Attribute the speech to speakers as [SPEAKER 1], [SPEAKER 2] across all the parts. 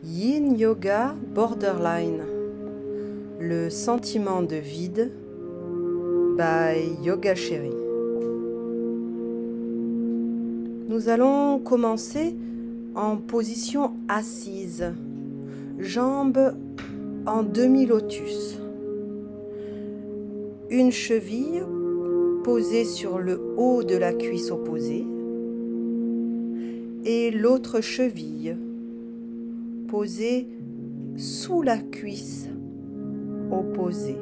[SPEAKER 1] Yin Yoga Borderline, le sentiment de vide by Yoga Chérie. Nous allons commencer en position assise, jambes en demi-lotus. Une cheville posée sur le haut de la cuisse opposée et l'autre cheville posée sous la cuisse opposée.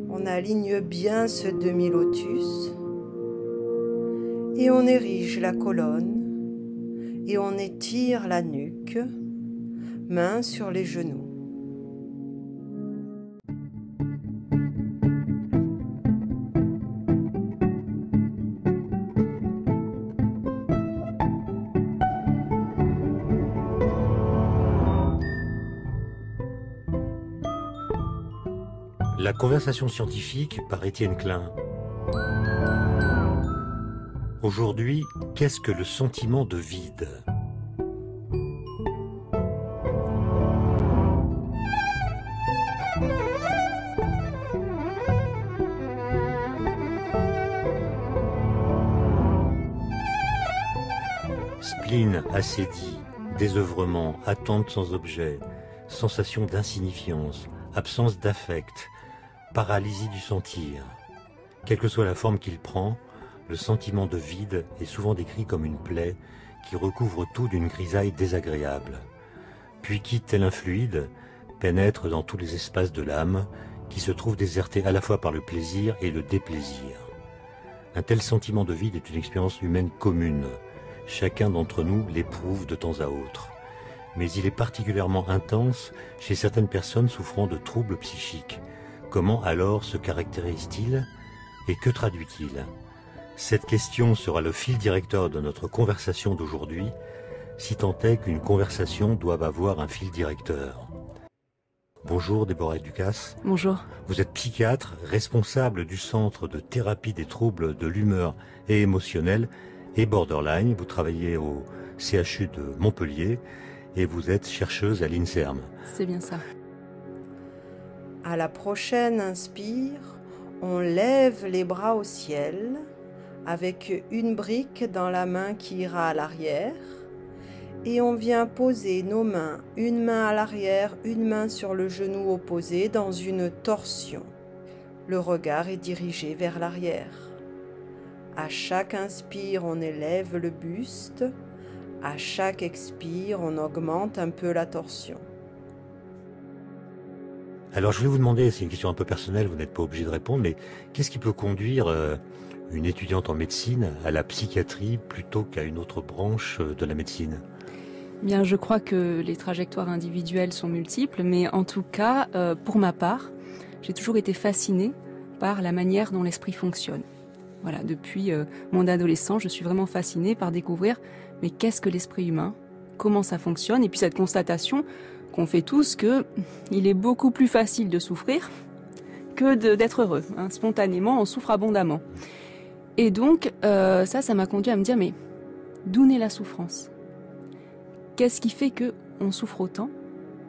[SPEAKER 1] On aligne bien ce demi-lotus et on érige la colonne et on étire la nuque, mains sur les genoux.
[SPEAKER 2] La conversation scientifique par Étienne Klein. Aujourd'hui, qu'est-ce que le sentiment de vide ? Spleen, assédie, désœuvrement, attente sans objet, sensation d'insignifiance, absence d'affect, paralysie du sentir. Quelle que soit la forme qu'il prend, le sentiment de vide est souvent décrit comme une plaie qui recouvre tout d'une grisaille désagréable. Puis qui, tel un fluide, pénètre dans tous les espaces de l'âme, qui se trouve déserté à la fois par le plaisir et le déplaisir. Un tel sentiment de vide est une expérience humaine commune. Chacun d'entre nous l'éprouve de temps à autre. Mais il est particulièrement intense chez certaines personnes souffrant de troubles psychiques. Comment alors se caractérise-t-il et que traduit-il ? Cette question sera le fil directeur de notre conversation d'aujourd'hui, si tant est qu'une conversation doive avoir un fil directeur. Bonjour Déborah Ducasse.
[SPEAKER 3] Bonjour.
[SPEAKER 2] Vous êtes psychiatre, responsable du Centre de thérapie des troubles de l'humeur et émotionnelle et borderline. Vous travaillez au CHU de Montpellier et vous êtes chercheuse à l'INSERM.
[SPEAKER 3] C'est bien ça.
[SPEAKER 1] À la prochaine inspire, on lève les bras au ciel avec une brique dans la main qui ira à l'arrière et on vient poser nos mains, une main à l'arrière, une main sur le genou opposé dans une torsion. Le regard est dirigé vers l'arrière. À chaque inspire, on élève le buste. À chaque expire, on augmente un peu la torsion.
[SPEAKER 2] Alors je voulais vous demander, c'est une question un peu personnelle, vous n'êtes pas obligé de répondre, mais qu'est-ce qui peut conduire une étudiante en médecine à la psychiatrie plutôt qu'à une autre branche de la médecine ?
[SPEAKER 3] Bien, je crois que les trajectoires individuelles sont multiples, mais en tout cas, pour ma part, j'ai toujours été fascinée par la manière dont l'esprit fonctionne. Voilà, depuis mon adolescence, je suis vraiment fascinée par découvrir mais qu'est-ce que l'esprit humain, comment ça fonctionne, et puis cette constatation qu'on fait tous que il est beaucoup plus facile de souffrir que d'être heureux. Hein. Spontanément, on souffre abondamment. Et donc, ça m'a conduit à me dire, mais d'où naît la souffrance ? Qu'est-ce qui fait que on souffre autant ?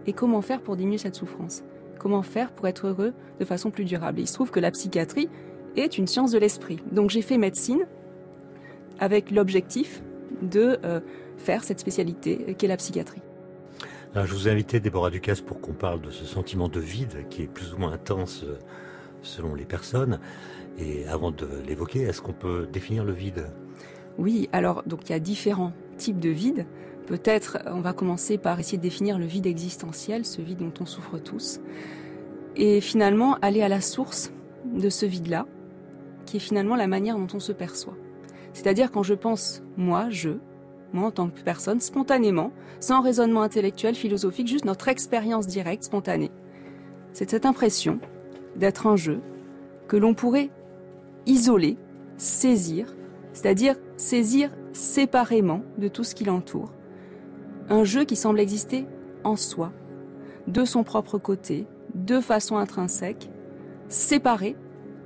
[SPEAKER 3] Et comment faire pour diminuer cette souffrance ? Comment faire pour être heureux de façon plus durable ? Et il se trouve que la psychiatrie est une science de l'esprit. Donc j'ai fait médecine avec l'objectif de faire cette spécialité qu'est la psychiatrie.
[SPEAKER 2] Alors, je vous ai invité, Déborah Ducasse, pour qu'on parle de ce sentiment de vide qui est plus ou moins intense selon les personnes. Et avant de l'évoquer, est-ce qu'on peut définir le vide ?
[SPEAKER 3] Oui, alors donc il y a différents types de vide. Peut-être on va commencer par essayer de définir le vide existentiel, ce vide dont on souffre tous. Et finalement aller à la source de ce vide-là, qui est finalement la manière dont on se perçoit. C'est-à-dire quand je pense, moi en tant que personne, spontanément, sans raisonnement intellectuel, philosophique, juste notre expérience directe, spontanée. C'est cette impression d'être un jeu que l'on pourrait isoler, saisir, c'est-à-dire saisir séparément de tout ce qui l'entoure. Un jeu qui semble exister en soi, de son propre côté, de façon intrinsèque, séparé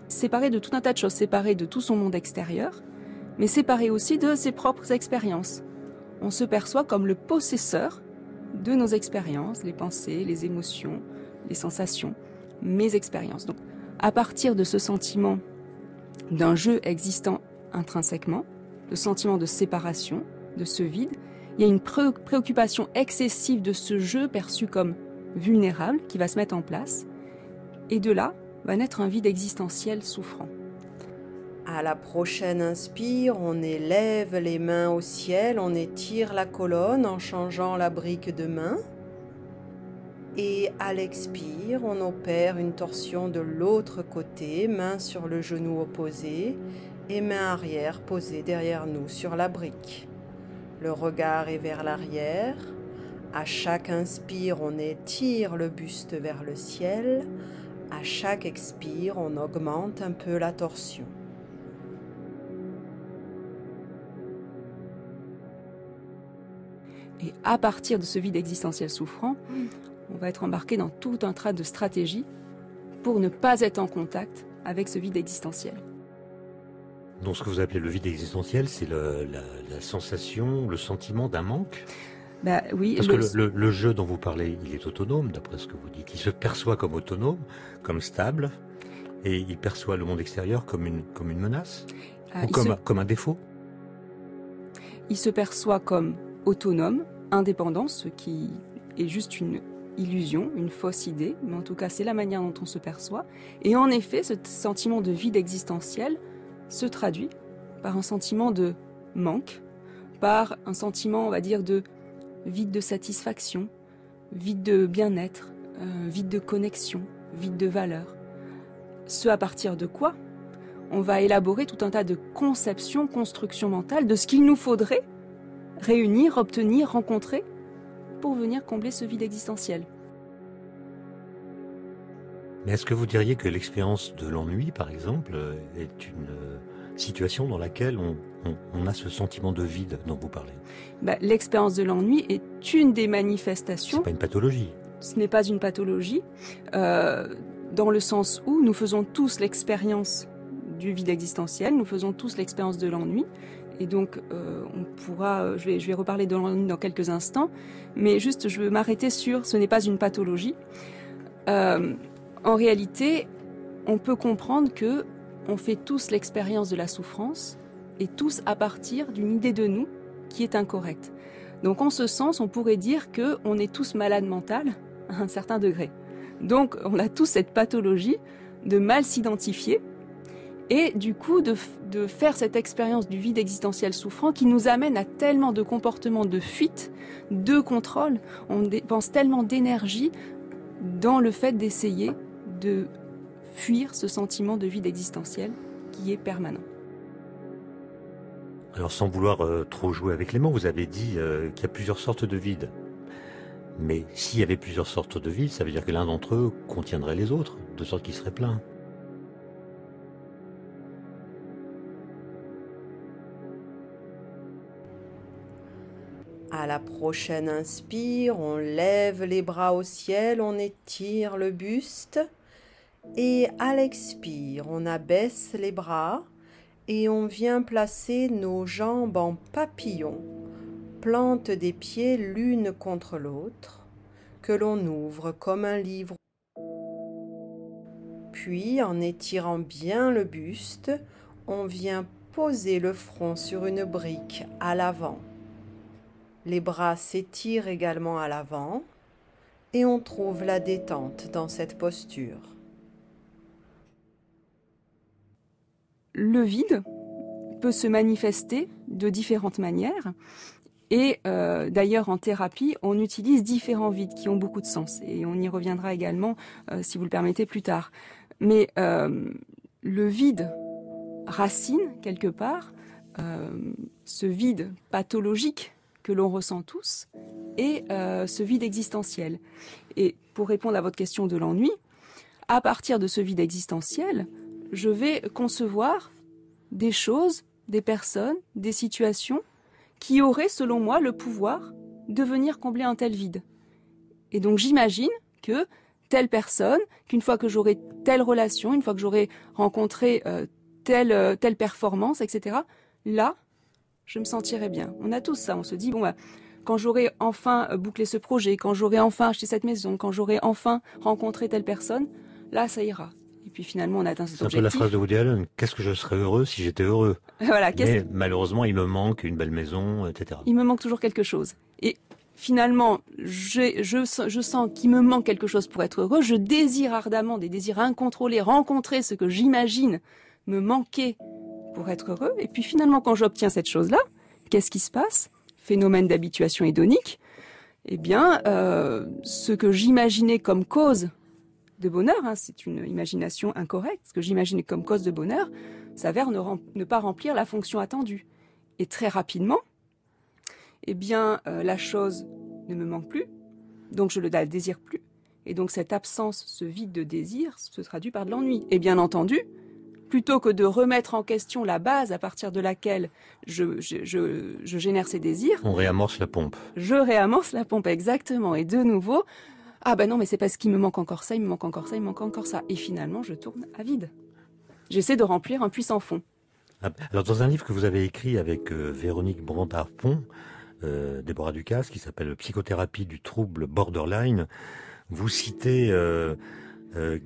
[SPEAKER 3] de tout un tas de choses, séparé de tout son monde extérieur, mais séparé aussi de ses propres expériences. On se perçoit comme le possesseur de nos expériences, les pensées, les émotions, les sensations, mes expériences. Donc, à partir de ce sentiment d'un jeu existant intrinsèquement, le sentiment de séparation, de ce vide, il y a une préoccupation excessive de ce jeu perçu comme vulnérable qui va se mettre en place, et de là va naître un vide existentiel souffrant.
[SPEAKER 1] À la prochaine inspire, on élève les mains au ciel, on étire la colonne en changeant la brique de main. Et à l'expire, on opère une torsion de l'autre côté, main sur le genou opposé et main arrière posée derrière nous sur la brique. Le regard est vers l'arrière. À chaque inspire, on étire le buste vers le ciel. À chaque expire, on augmente un peu la torsion.
[SPEAKER 3] Et à partir de ce vide existentiel souffrant, on va être embarqué dans tout un tas de stratégies pour ne pas être en contact avec ce vide existentiel.
[SPEAKER 2] Donc ce que vous appelez le vide existentiel, c'est la sensation, le sentiment d'un manque?
[SPEAKER 3] Oui.
[SPEAKER 2] Parce que le jeu dont vous parlez, il est autonome, d'après ce que vous dites. Il se perçoit comme autonome, comme stable, et il perçoit le monde extérieur comme une menace, ou comme un défaut.
[SPEAKER 3] Il se perçoit comme autonome, indépendant, ce qui est juste une illusion, une fausse idée, mais en tout cas c'est la manière dont on se perçoit. Et en effet, ce sentiment de vide existentiel se traduit par un sentiment de manque, par un sentiment, on va dire, de vide de satisfaction, vide de bien-être, vide de connexion, vide de valeur. Ce à partir de quoi on va élaborer tout un tas de conceptions, constructions mentales de ce qu'il nous faudrait réunir, obtenir, rencontrer pour venir combler ce vide existentiel.
[SPEAKER 2] Mais est-ce que vous diriez que l'expérience de l'ennui, par exemple, est une situation dans laquelle on a ce sentiment de vide dont vous parlez?
[SPEAKER 3] L'expérience de l'ennui est une des manifestations.
[SPEAKER 2] C'est pas une pathologie.
[SPEAKER 3] Ce n'est pas une pathologie, dans le sens où nous faisons tous l'expérience du vide existentiel, nous faisons tous l'expérience de l'ennui. Et donc, on pourra, je vais reparler de l'ennui dans quelques instants, mais juste, je veux m'arrêter sur ce n'est pas une pathologie. En réalité, on peut comprendre que on fait tous l'expérience de la souffrance, et tous à partir d'une idée de nous qui est incorrecte. Donc, en ce sens, on pourrait dire qu'on est tous malades mentales à un certain degré. Donc, on a tous cette pathologie de mal s'identifier, et du coup de faire cette expérience du vide existentiel souffrant qui nous amène à tellement de comportements de fuite, de contrôle, on dépense tellement d'énergie dans le fait d'essayer de fuir ce sentiment de vide existentiel qui est permanent.
[SPEAKER 2] Alors sans vouloir trop jouer avec les mots, vous avez dit qu'il y a plusieurs sortes de vides. Mais s'il y avait plusieurs sortes de vides, ça veut dire que l'un d'entre eux contiendrait les autres, de sorte qu'ils seraient pleins.
[SPEAKER 1] À la prochaine inspire, on lève les bras au ciel, on étire le buste. Et à l'expire, on abaisse les bras et on vient placer nos jambes en papillon, plante des pieds l'une contre l'autre, que l'on ouvre comme un livre. Puis, en étirant bien le buste, on vient poser le front sur une brique à l'avant. Les bras s'étirent également à l'avant et on trouve la détente dans cette posture.
[SPEAKER 3] Le vide peut se manifester de différentes manières et d'ailleurs en thérapie on utilise différents vides qui ont beaucoup de sens et on y reviendra également si vous le permettez plus tard. Mais le vide racine quelque part ce vide pathologique que l'on ressent tous et ce vide existentiel. Et pour répondre à votre question de l'ennui, à partir de ce vide existentiel, je vais concevoir des choses, des personnes, des situations qui auraient, selon moi, le pouvoir de venir combler un tel vide. Et donc j'imagine que telle personne, qu'une fois que j'aurai telle relation, une fois que j'aurai rencontré telle performance, etc., là, je me sentirai bien. On a tous ça, on se dit, quand j'aurai enfin bouclé ce projet, quand j'aurai enfin acheté cette maison, quand j'aurai enfin rencontré telle personne, là, ça ira. Et puis finalement, on atteint cet objectif.
[SPEAKER 2] C'est un peu la phrase de Woody Allen. Qu'est-ce que je serais heureux si j'étais heureux?
[SPEAKER 3] Voilà.
[SPEAKER 2] Mais malheureusement, il me manque une belle maison, etc.
[SPEAKER 3] Il me manque toujours quelque chose. Et finalement, je sens qu'il me manque quelque chose pour être heureux. Je désire ardemment, des désirs incontrôlés, rencontrer ce que j'imagine me manquer pour être heureux. Et puis finalement, quand j'obtiens cette chose-là, qu'est-ce qui se passe? Phénomène d'habituation hédonique. Eh bien, ce que j'imaginais comme cause de bonheur, c'est une imagination incorrecte, ce que j'imaginais comme cause de bonheur, s'avère ne pas remplir la fonction attendue. Et très rapidement, eh bien, la chose ne me manque plus, donc je ne la désire plus. Et donc cette absence, ce vide de désir, se traduit par de l'ennui. Et bien entendu, plutôt que de remettre en question la base à partir de laquelle je génère ces désirs...
[SPEAKER 2] On réamorce la pompe.
[SPEAKER 3] Je réamorce la pompe, exactement. Et de nouveau... Ah ben non, mais c'est parce qu'il me manque encore ça, il me manque encore ça, il me manque encore ça. Et finalement, je tourne à vide. J'essaie de remplir un puits sans fond.
[SPEAKER 2] Alors, dans un livre que vous avez écrit avec Véronique Brand-Harpon, Déborah Ducasse, qui s'appelle Psychothérapie du trouble borderline, vous citez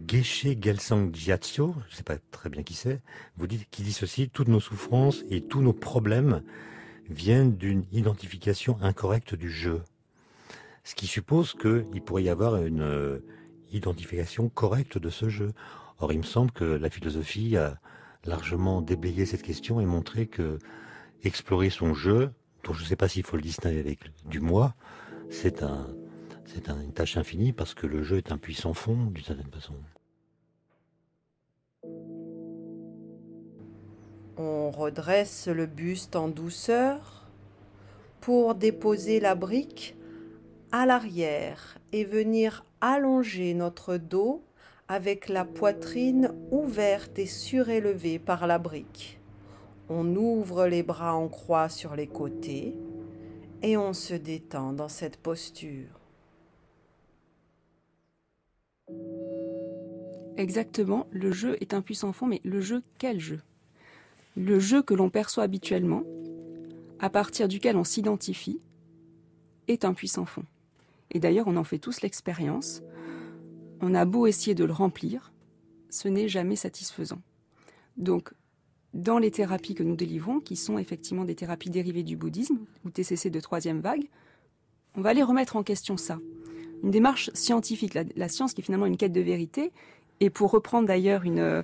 [SPEAKER 2] Geshe Gelsang Gyatso, je ne sais pas très bien qui c'est, vous dites, qui dit ceci: toutes nos souffrances et tous nos problèmes viennent d'une identification incorrecte du jeu. Ce qui suppose qu'il pourrait y avoir une identification correcte de ce jeu. Or, il me semble que la philosophie a largement déblayé cette question et montré que explorer son jeu, dont je ne sais pas s'il faut le distinguer avec du moi, c'est une tâche infinie parce que le jeu est un puits sans fond, d'une certaine façon.
[SPEAKER 1] On redresse le buste en douceur pour déposer la brique à l'arrière et venir allonger notre dos avec la poitrine ouverte et surélevée par la brique. On ouvre les bras en croix sur les côtés et on se détend dans cette posture.
[SPEAKER 3] Exactement, le jeu est un puits sans fond, mais le jeu, quel jeu? Le jeu que l'on perçoit habituellement, à partir duquel on s'identifie, est un puits sans fond. Et d'ailleurs, on en fait tous l'expérience. On a beau essayer de le remplir, ce n'est jamais satisfaisant. Donc, dans les thérapies que nous délivrons, qui sont effectivement des thérapies dérivées du bouddhisme, ou TCC de troisième vague, on va aller remettre en question ça. Une démarche scientifique, la science qui est finalement une quête de vérité, et pour reprendre d'ailleurs une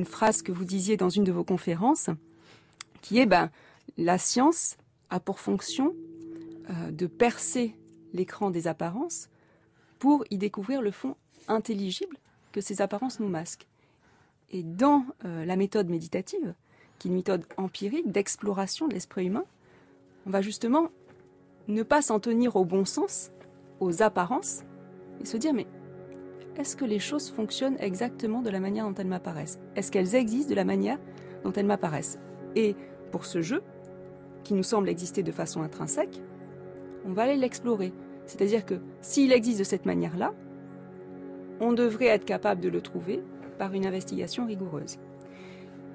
[SPEAKER 3] phrase que vous disiez dans une de vos conférences, qui est la science a pour fonction de percer l'écran des apparences pour y découvrir le fond intelligible que ces apparences nous masquent. Et dans la méthode méditative, qui est une méthode empirique d'exploration de l'esprit humain, on va justement ne pas s'en tenir au bon sens, aux apparences, et se dire mais est-ce que les choses fonctionnent exactement de la manière dont elles m'apparaissent? Est-ce qu'elles existent de la manière dont elles m'apparaissent? Et pour ce jeu, qui nous semble exister de façon intrinsèque, on va aller l'explorer. C'est-à-dire que s'il existe de cette manière-là, on devrait être capable de le trouver par une investigation rigoureuse.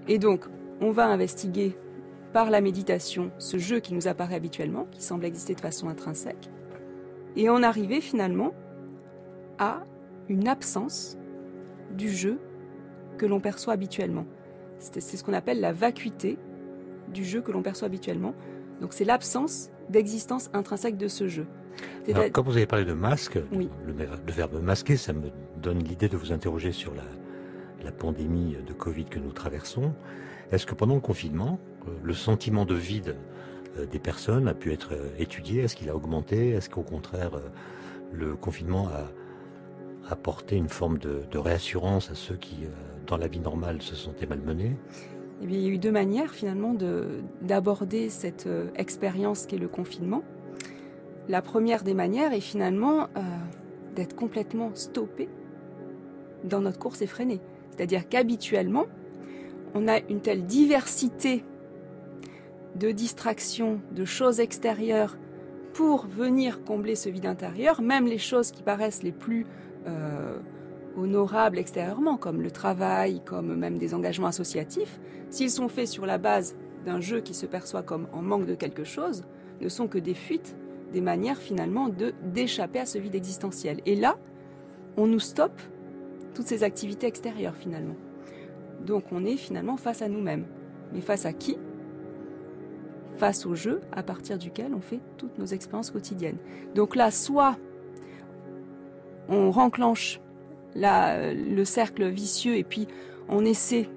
[SPEAKER 3] Et donc, on va investiguer par la méditation ce jeu qui nous apparaît habituellement, qui semble exister de façon intrinsèque, et en arriver finalement à une absence du jeu que l'on perçoit habituellement. C'est ce qu'on appelle la vacuité du jeu que l'on perçoit habituellement. Donc c'est l'absence d'existence intrinsèque de ce jeu.
[SPEAKER 2] Alors, quand vous avez parlé de masque,
[SPEAKER 3] oui.
[SPEAKER 2] le verbe masquer, ça me donne l'idée de vous interroger sur la pandémie de Covid que nous traversons. Est-ce que pendant le confinement, le sentiment de vide des personnes a pu être étudié? Est-ce qu'il a augmenté? Est-ce qu'au contraire, le confinement a apporté une forme de réassurance à ceux qui, dans la vie normale, se sentaient malmenés?
[SPEAKER 3] Eh bien, il y a eu deux manières finalement d'aborder cette expérience qu'est le confinement. La première des manières est finalement d'être complètement stoppé dans notre course effrénée. C'est-à-dire qu'habituellement, on a une telle diversité de distractions, de choses extérieures pour venir combler ce vide intérieur, même les choses qui paraissent les plus honorables extérieurement, comme le travail, comme même des engagements associatifs, s'ils sont faits sur la base d'un jeu qui se perçoit comme en manque de quelque chose, ne sont que des fuites, des manières finalement d'échapper à ce vide existentiel. Et là, on nous stoppe toutes ces activités extérieures finalement. Donc on est finalement face à nous-mêmes. Mais face à qui ? Face au jeu à partir duquel on fait toutes nos expériences quotidiennes. Donc là, soit on renclenche le cercle vicieux et puis on essaie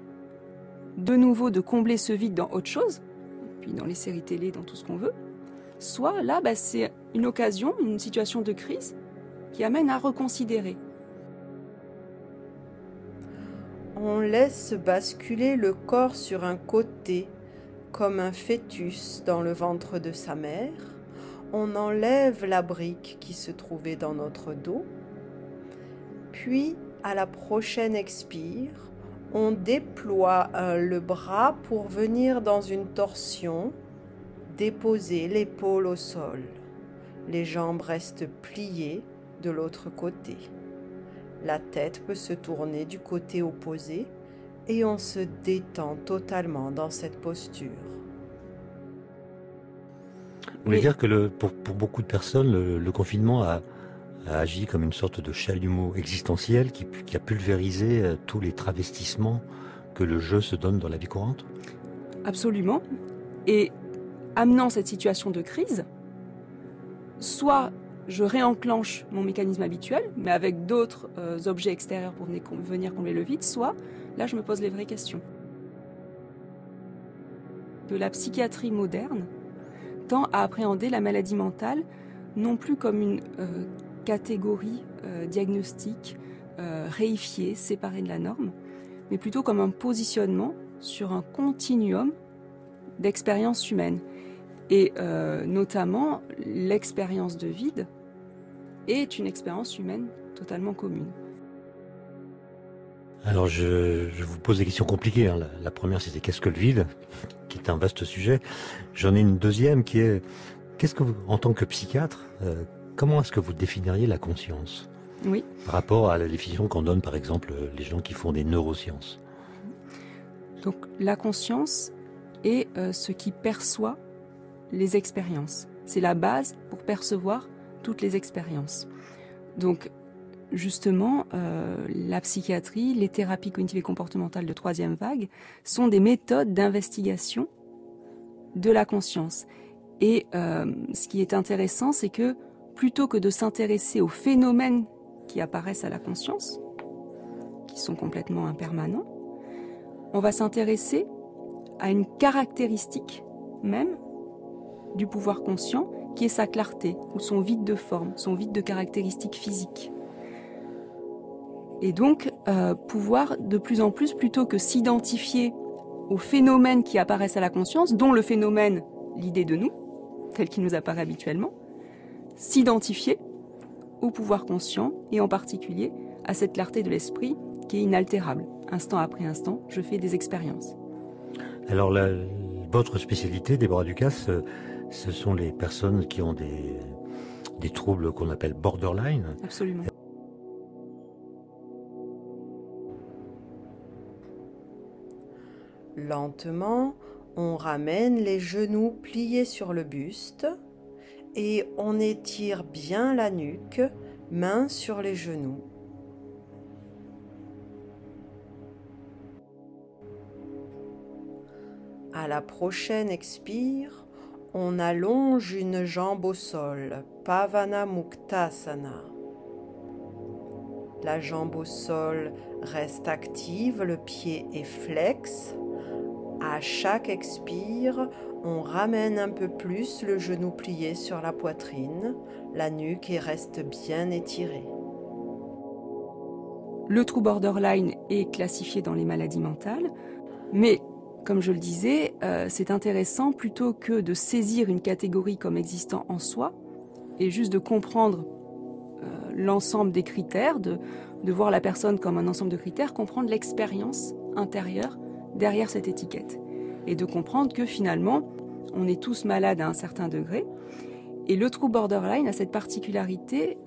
[SPEAKER 3] de nouveau de combler ce vide dans autre chose, puis dans les séries télé, dans tout ce qu'on veut, soit là, c'est une occasion, une situation de crise qui amène à reconsidérer.
[SPEAKER 1] On laisse basculer le corps sur un côté, comme un fœtus dans le ventre de sa mère. On enlève la brique qui se trouvait dans notre dos. Puis, à la prochaine expire, on déploie le bras pour venir dans une torsion, déposer l'épaule au sol. Les jambes restent pliées de l'autre côté. La tête peut se tourner du côté opposé et on se détend totalement dans cette posture.
[SPEAKER 2] Vous voulez dire que pour beaucoup de personnes, le confinement a agi comme une sorte de chalumeau existentiel qui a pulvérisé tous les travestissements que le jeu se donne dans la vie courante ?
[SPEAKER 3] Absolument. Et amenant cette situation de crise, soit je réenclenche mon mécanisme habituel, mais avec d'autres objets extérieurs pour venir combler le vide, soit là je me pose les vraies questions. Que la psychiatrie moderne tend à appréhender la maladie mentale non plus comme une catégorie diagnostique réifiée, séparée de la norme, mais plutôt comme un positionnement sur un continuum d'expériences humaines. Et notamment, l'expérience de vide est une expérience humaine totalement commune. Alors,
[SPEAKER 2] je vous pose des questions compliquées. La première, c'était qu'est-ce que le vide, qui est un vaste sujet. J'en ai une deuxième qui est, qu'est-ce que vous, en tant que psychiatre, comment est-ce que vous définiriez la conscience ?
[SPEAKER 3] Oui.
[SPEAKER 2] Par rapport à la définition qu'en donnent, par exemple, les gens qui font des neurosciences.
[SPEAKER 3] Donc, la conscience est ce qui perçoit les expériences. C'est la base pour percevoir toutes les expériences. Donc, justement, la psychiatrie, les thérapies cognitives et comportementales de troisième vague sont des méthodes d'investigation de la conscience. Et ce qui est intéressant, c'est que plutôt que de s'intéresser aux phénomènes qui apparaissent à la conscience, qui sont complètement impermanents, on va s'intéresser à une caractéristique même du pouvoir conscient, qui est sa clarté, ou son vide de forme, son vide de caractéristiques physiques. Et donc, pouvoir de plus en plus, plutôt que s'identifier aux phénomènes qui apparaissent à la conscience, dont le phénomène, l'idée de nous, tel qu'il nous apparaît habituellement, s'identifier au pouvoir conscient, et en particulier à cette clarté de l'esprit qui est inaltérable. Instant après instant, je fais des expériences.
[SPEAKER 2] Alors, votre spécialité, Déborah Ducasse, ce sont les personnes qui ont des troubles qu'on appelle borderline.
[SPEAKER 3] Absolument.
[SPEAKER 1] Lentement, on ramène les genoux pliés sur le buste et on étire bien la nuque, mains sur les genoux. À la prochaine expire, on allonge une jambe au sol, Pavana Muktasana. La jambe au sol reste active, le pied est flex. À chaque expire, on ramène un peu plus le genou plié sur la poitrine, la nuque reste bien étirée.
[SPEAKER 3] Le trouble borderline est classifié dans les maladies mentales, mais comme je le disais, c'est intéressant plutôt que de saisir une catégorie comme existant en soi et juste de comprendre l'ensemble des critères, de voir la personne comme un ensemble de critères, comprendre l'expérience intérieure derrière cette étiquette et de comprendre que finalement, on est tous malades à un certain degré. Et le trouble borderline a cette particularité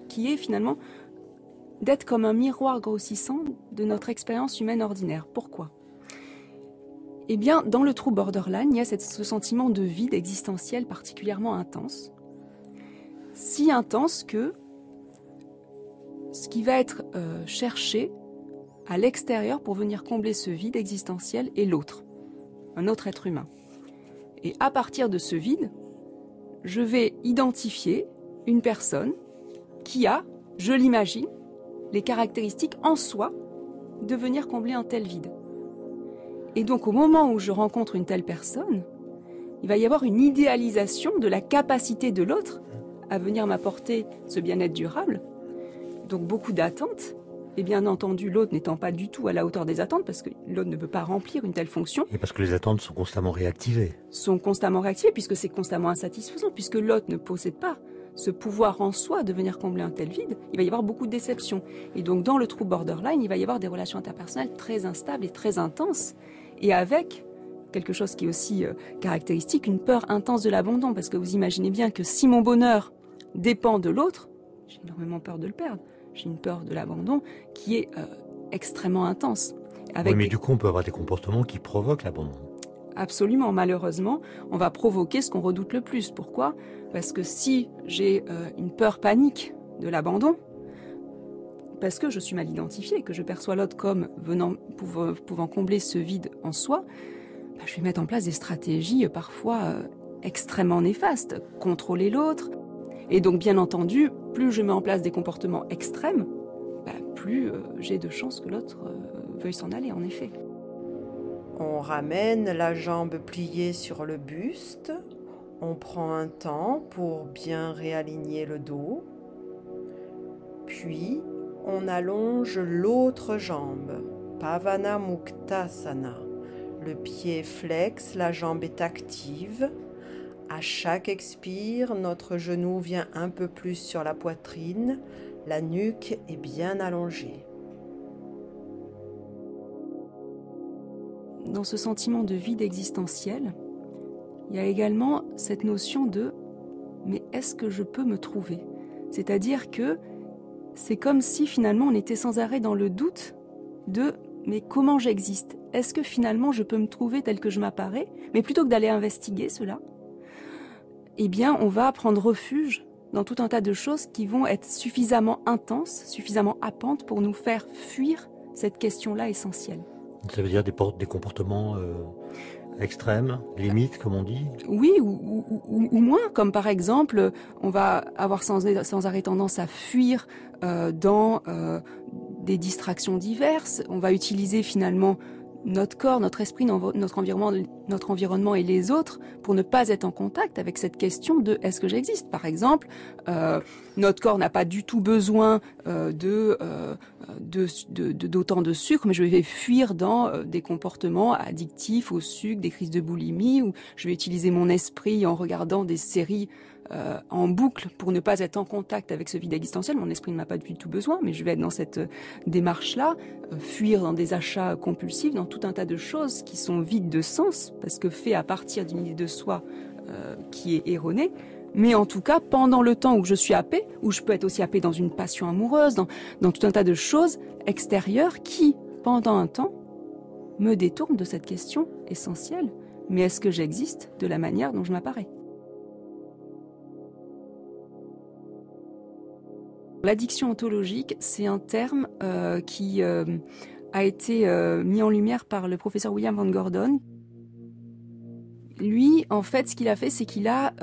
[SPEAKER 3] qui est finalement d'être comme un miroir grossissant de notre expérience humaine ordinaire. Pourquoi ? Eh bien, dans le trouble borderline, il y a ce sentiment de vide existentiel particulièrement intense. Si intense que ce qui va être cherché à l'extérieur pour venir combler ce vide existentiel est l'autre, un autre être humain. Et à partir de ce vide, je vais identifier une personne qui a, je l'imagine, les caractéristiques en soi de venir combler un tel vide. Et donc au moment où je rencontre une telle personne, il va y avoir une idéalisation de la capacité de l'autre à venir m'apporter ce bien-être durable. Donc beaucoup d'attentes, et bien entendu l'autre n'étant pas du tout à la hauteur des attentes, parce que l'autre ne peut pas remplir une telle fonction.
[SPEAKER 2] Et parce que les attentes sont constamment réactivées.
[SPEAKER 3] Sont constamment réactivées, puisque c'est constamment insatisfaisant, puisque l'autre ne possède pas ce pouvoir en soi de venir combler un tel vide, il va y avoir beaucoup de déceptions. Et donc dans le trouble borderline, il va y avoir des relations interpersonnelles très instables et très intenses, et avec quelque chose qui est aussi caractéristique, une peur intense de l'abandon, parce que vous imaginez bien que si mon bonheur dépend de l'autre, j'ai énormément peur de le perdre. J'ai une peur de l'abandon qui est extrêmement intense.
[SPEAKER 2] Oui, mais du coup, on peut avoir des comportements qui provoquent l'abandon.
[SPEAKER 3] Absolument, malheureusement, on va provoquer ce qu'on redoute le plus. Pourquoi ? Parce que si j'ai une peur panique de l'abandon, parce que je suis mal identifiée, que je perçois l'autre comme pouvant combler ce vide en soi, je vais mettre en place des stratégies parfois extrêmement néfastes, contrôler l'autre. Et donc, bien entendu, plus je mets en place des comportements extrêmes, plus j'ai de chances que l'autre veuille s'en aller, en effet.
[SPEAKER 1] On ramène la jambe pliée sur le buste, on prend un temps pour bien réaligner le dos, puis on allonge l'autre jambe, Pavana Muktasana. Le pied flexe, la jambe est active. À chaque expire, notre genou vient un peu plus sur la poitrine, la nuque est bien allongée.
[SPEAKER 3] Dans ce sentiment de vide existentiel, il y a également cette notion de « mais est-ce que je peux me trouver ?» C'est-à-dire que c'est comme si finalement on était sans arrêt dans le doute de « mais comment j'existe ? Est-ce que finalement je peux me trouver tel que je m'apparais ?» Mais plutôt que d'aller investiguer cela, eh bien on va prendre refuge dans tout un tas de choses qui vont être suffisamment intenses, suffisamment happantes pour nous faire fuir cette question-là essentielle.
[SPEAKER 2] Ça veut dire des comportements extrêmes, limites, comme on dit?
[SPEAKER 3] Oui, ou moins, comme par exemple, on va avoir sans arrêt tendance à fuir dans des distractions diverses. On va utiliser finalement notre corps, notre esprit, notre environnement et les autres pour ne pas être en contact avec cette question de est-ce que j'existe ? Par exemple, notre corps n'a pas du tout besoin d'autant de sucre, mais je vais fuir dans des comportements addictifs au sucre, des crises de boulimie, ou je vais utiliser mon esprit en regardant des séries en boucle pour ne pas être en contact avec ce vide existentiel. Mon esprit ne m'a pas du tout besoin, mais je vais être dans cette démarche-là, fuir dans des achats compulsifs, dans tout un tas de choses qui sont vides de sens, parce que fait à partir d'une idée de soi qui est erronée. Mais en tout cas, pendant le temps où je suis happée, où je peux être aussi happée dans une passion amoureuse, dans tout un tas de choses extérieures qui, pendant un temps, me détournent de cette question essentielle. Mais est-ce que j'existe de la manière dont je m'apparais ? L'addiction ontologique, c'est un terme qui a été mis en lumière par le professeur William Van Gordon. Lui, en fait, ce qu'il a fait, c'est qu'il a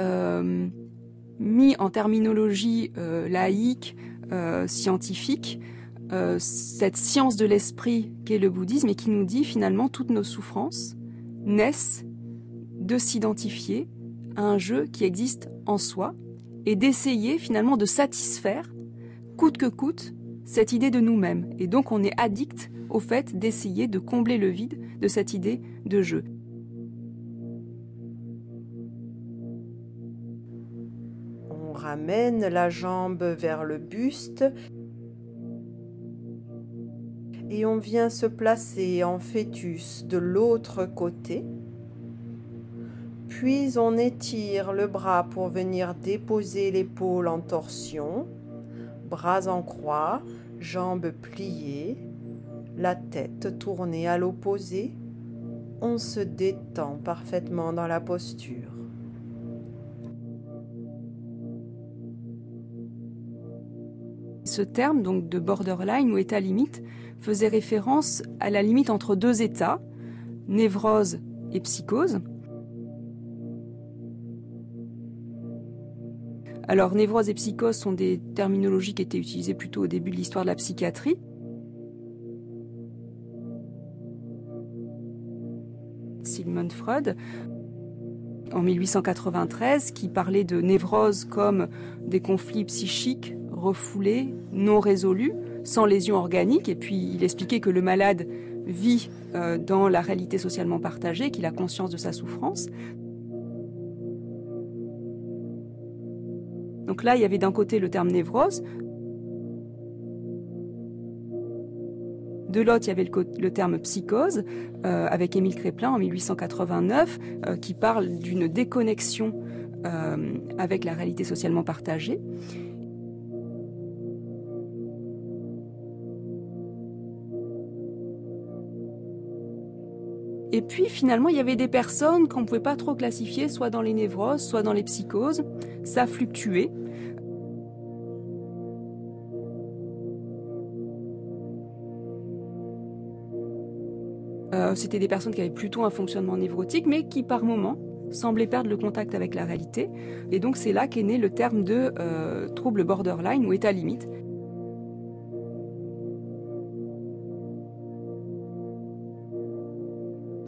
[SPEAKER 3] mis en terminologie laïque, scientifique, cette science de l'esprit qu'est le bouddhisme et qui nous dit finalement toutes nos souffrances naissent de s'identifier à un jeu qui existe en soi et d'essayer finalement de satisfaire coûte que coûte cette idée de nous-mêmes. Et donc on est addict au fait d'essayer de combler le vide de cette idée de jeu.
[SPEAKER 1] On ramène la jambe vers le buste et on vient se placer en fœtus de l'autre côté. Puis on étire le bras pour venir déposer l'épaule en torsion. Bras en croix, jambes pliées, la tête tournée à l'opposé. on se détend parfaitement dans la posture.
[SPEAKER 3] Ce terme donc de borderline ou état limite faisait référence à la limite entre deux états, névrose et psychose. Alors névrose et psychose sont des terminologies qui étaient utilisées plutôt au début de l'histoire de la psychiatrie. Sigmund Freud, en 1893, qui parlait de névrose comme des conflits psychiques refoulés, non résolus, sans lésion organique. Et puis il expliquait que le malade vit dans la réalité socialement partagée, qu'il a conscience de sa souffrance. Donc là, il y avait d'un côté le terme névrose. De l'autre, il y avait le terme psychose, avec Émile Kraepelin en 1889, qui parle d'une déconnexion avec la réalité socialement partagée. Et puis finalement, il y avait des personnes qu'on ne pouvait pas trop classifier, soit dans les névroses, soit dans les psychoses. Ça fluctuait. C'était des personnes qui avaient plutôt un fonctionnement névrotique, mais qui par moments semblaient perdre le contact avec la réalité. Et donc c'est là qu'est né le terme de trouble borderline ou état limite.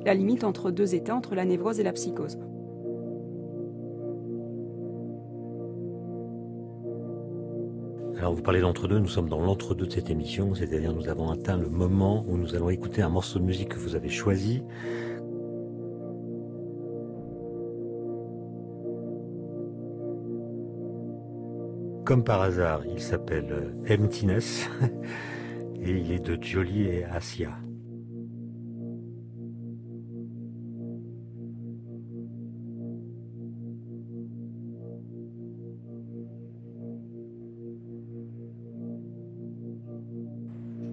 [SPEAKER 3] La limite entre deux états, entre la névrose et la psychose.
[SPEAKER 2] Alors vous parlez d'entre-deux, nous sommes dans l'entre-deux de cette émission, c'est-à-dire nous avons atteint le moment où nous allons écouter un morceau de musique que vous avez choisi. Comme par hasard, il s'appelle Emptiness et il est de Jolie et Assia.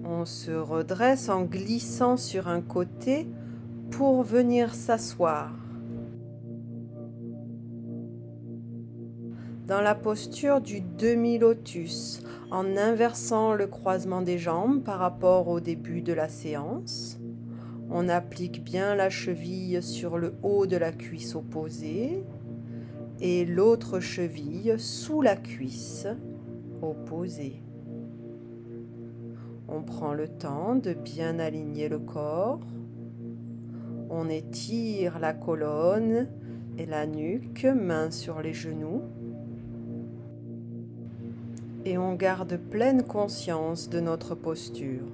[SPEAKER 1] On se redresse en glissant sur un côté pour venir s'asseoir. Dans la posture du demi-lotus, en inversant le croisement des jambes par rapport au début de la séance. On applique bien la cheville sur le haut de la cuisse opposée et l'autre cheville sous la cuisse opposée. On prend le temps de bien aligner le corps. On étire la colonne et la nuque, mains sur les genoux. Et on garde pleine conscience de notre posture.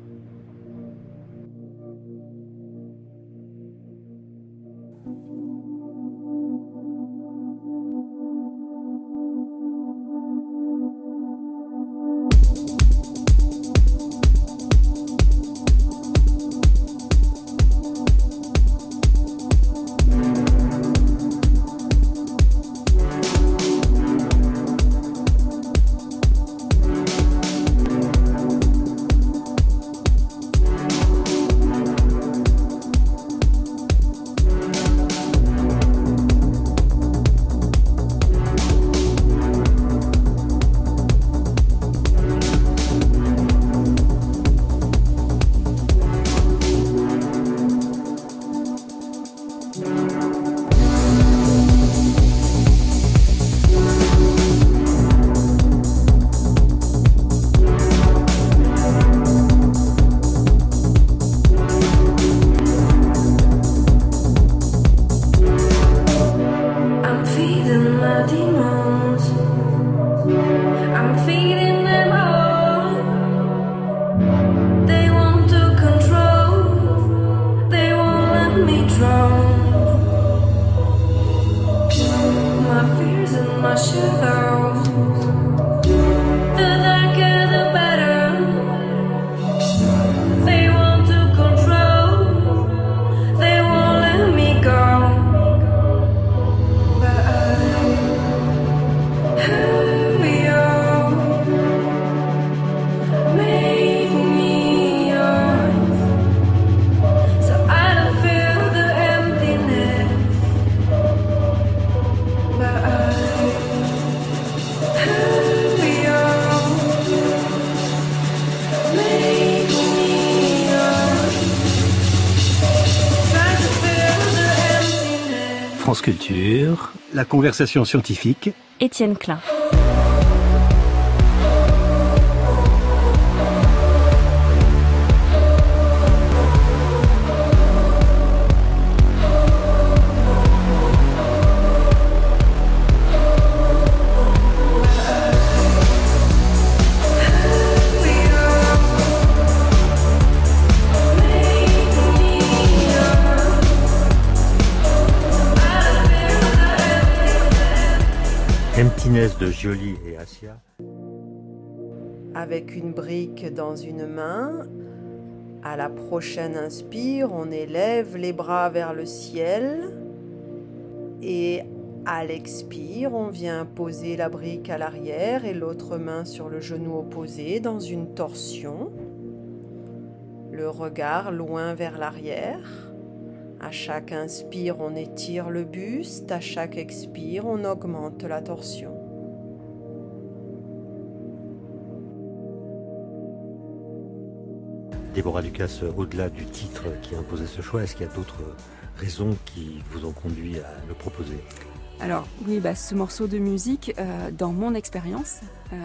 [SPEAKER 4] So I don't feel the Culture, la conversation scientifique.
[SPEAKER 5] Étienne Klein.
[SPEAKER 2] Emptiness de Gioli et Assia.
[SPEAKER 1] Avec une brique dans une main, à la prochaine inspire, on élève les bras vers le ciel et à l'expire, on vient poser la brique à l'arrière et l'autre main sur le genou opposé dans une torsion. Le regard loin vers l'arrière. À chaque inspire, on étire le buste. À chaque expire, on augmente la torsion.
[SPEAKER 2] Déborah Ducasse, au-delà du titre qui a imposé ce choix, est-ce qu'il y a d'autres raisons qui vous ont conduit à le proposer ?
[SPEAKER 3] Alors oui, ce morceau de musique, dans mon expérience,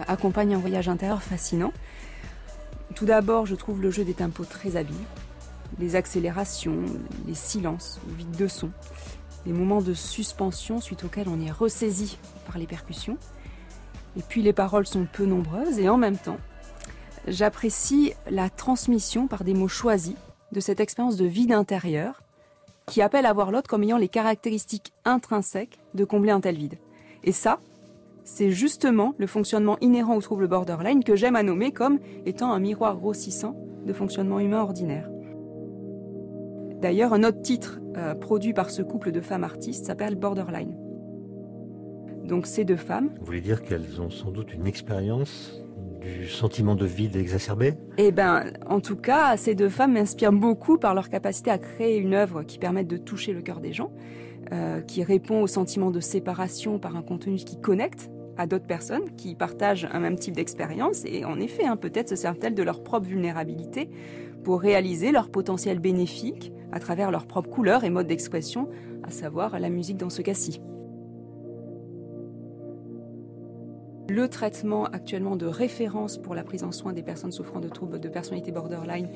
[SPEAKER 3] accompagne un voyage intérieur fascinant. Tout d'abord, je trouve le jeu des tempos très habile. Les accélérations, les silences, le vide de son, les moments de suspension suite auxquels on est ressaisi par les percussions. Et puis les paroles sont peu nombreuses et en même temps, j'apprécie la transmission par des mots choisis de cette expérience de vide intérieur qui appelle à voir l'autre comme ayant les caractéristiques intrinsèques de combler un tel vide. Et ça, c'est justement le fonctionnement inhérent au trouble borderline que j'aime à nommer comme étant un miroir grossissant de fonctionnement humain ordinaire. D'ailleurs, un autre titre produit par ce couple de femmes artistes s'appelle Borderline. Donc ces deux femmes...
[SPEAKER 2] Vous voulez dire qu'elles ont sans doute une expérience du sentiment de vide exacerbé ?
[SPEAKER 3] Eh bien, en tout cas, ces deux femmes m'inspirent beaucoup par leur capacité à créer une œuvre qui permette de toucher le cœur des gens, qui répond au sentiment de séparation par un contenu qui connecte à d'autres personnes qui partagent un même type d'expérience. Et en effet, peut-être se servent-elles de leur propre vulnérabilité pour réaliser leur potentiel bénéfique à travers leurs propres couleurs et modes d'expression, à savoir la musique dans ce cas-ci. Le traitement actuellement de référence pour la prise en soin des personnes souffrant de troubles de personnalité borderline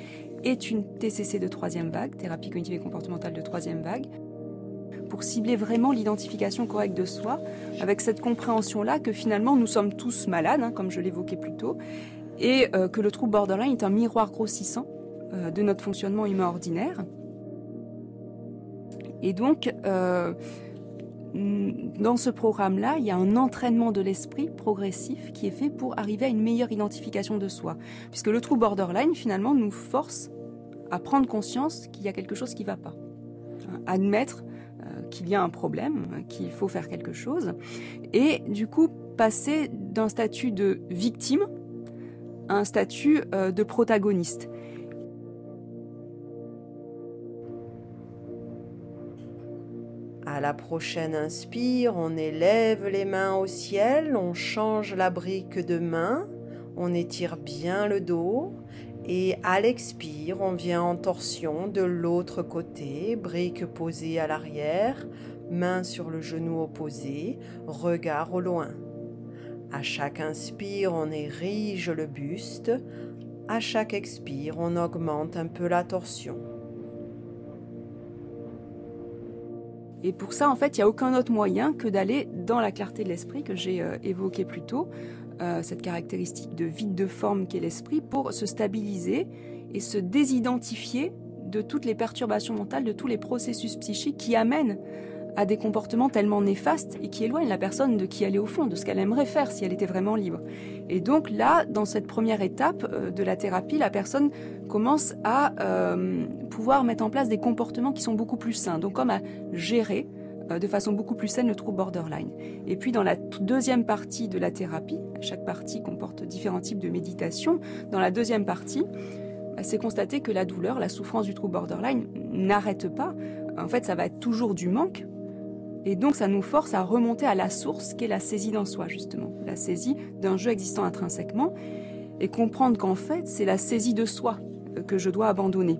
[SPEAKER 3] est une TCC de 3e vague, thérapie cognitive et comportementale de 3e vague, pour cibler vraiment l'identification correcte de soi, avec cette compréhension-là que finalement nous sommes tous malades, comme je l'évoquais plus tôt, et que le trouble borderline est un miroir grossissant de notre fonctionnement humain ordinaire. Et donc, dans ce programme-là, il y a un entraînement de l'esprit progressif qui est fait pour arriver à une meilleure identification de soi. Puisque le trouble borderline, finalement, nous force à prendre conscience qu'il y a quelque chose qui ne va pas. Admettre qu'il y a un problème, qu'il faut faire quelque chose. Et du coup, passer d'un statut de victime à un statut de protagoniste.
[SPEAKER 1] À la prochaine inspire, on élève les mains au ciel, on change la brique de main, on étire bien le dos et à l'expire, on vient en torsion de l'autre côté, brique posée à l'arrière, main sur le genou opposé, regard au loin. À chaque inspire, on érige le buste, à chaque expire, on augmente un peu la torsion.
[SPEAKER 3] Et pour ça, en fait, il n'y a aucun autre moyen que d'aller dans la clarté de l'esprit que j'ai évoquée plus tôt, cette caractéristique de vide de forme qu'est l'esprit, pour se stabiliser et se désidentifier de toutes les perturbations mentales, de tous les processus psychiques qui amènent à des comportements tellement néfastes et qui éloignent la personne de qui elle est au fond, de ce qu'elle aimerait faire si elle était vraiment libre. Et donc là, dans cette première étape de la thérapie, la personne commence à pouvoir mettre en place des comportements qui sont beaucoup plus sains, donc comme à gérer de façon beaucoup plus saine le trouble borderline. Et puis dans la deuxième partie de la thérapie, chaque partie comporte différents types de méditation, dans la deuxième partie, c'est constaté que la douleur, la souffrance du trouble borderline n'arrête pas. En fait, ça va être toujours du manque. Et donc, ça nous force à remonter à la source qu'est la saisie d'un soi, justement. La saisie d'un jeu existant intrinsèquement. Et comprendre qu'en fait, c'est la saisie de soi que je dois abandonner.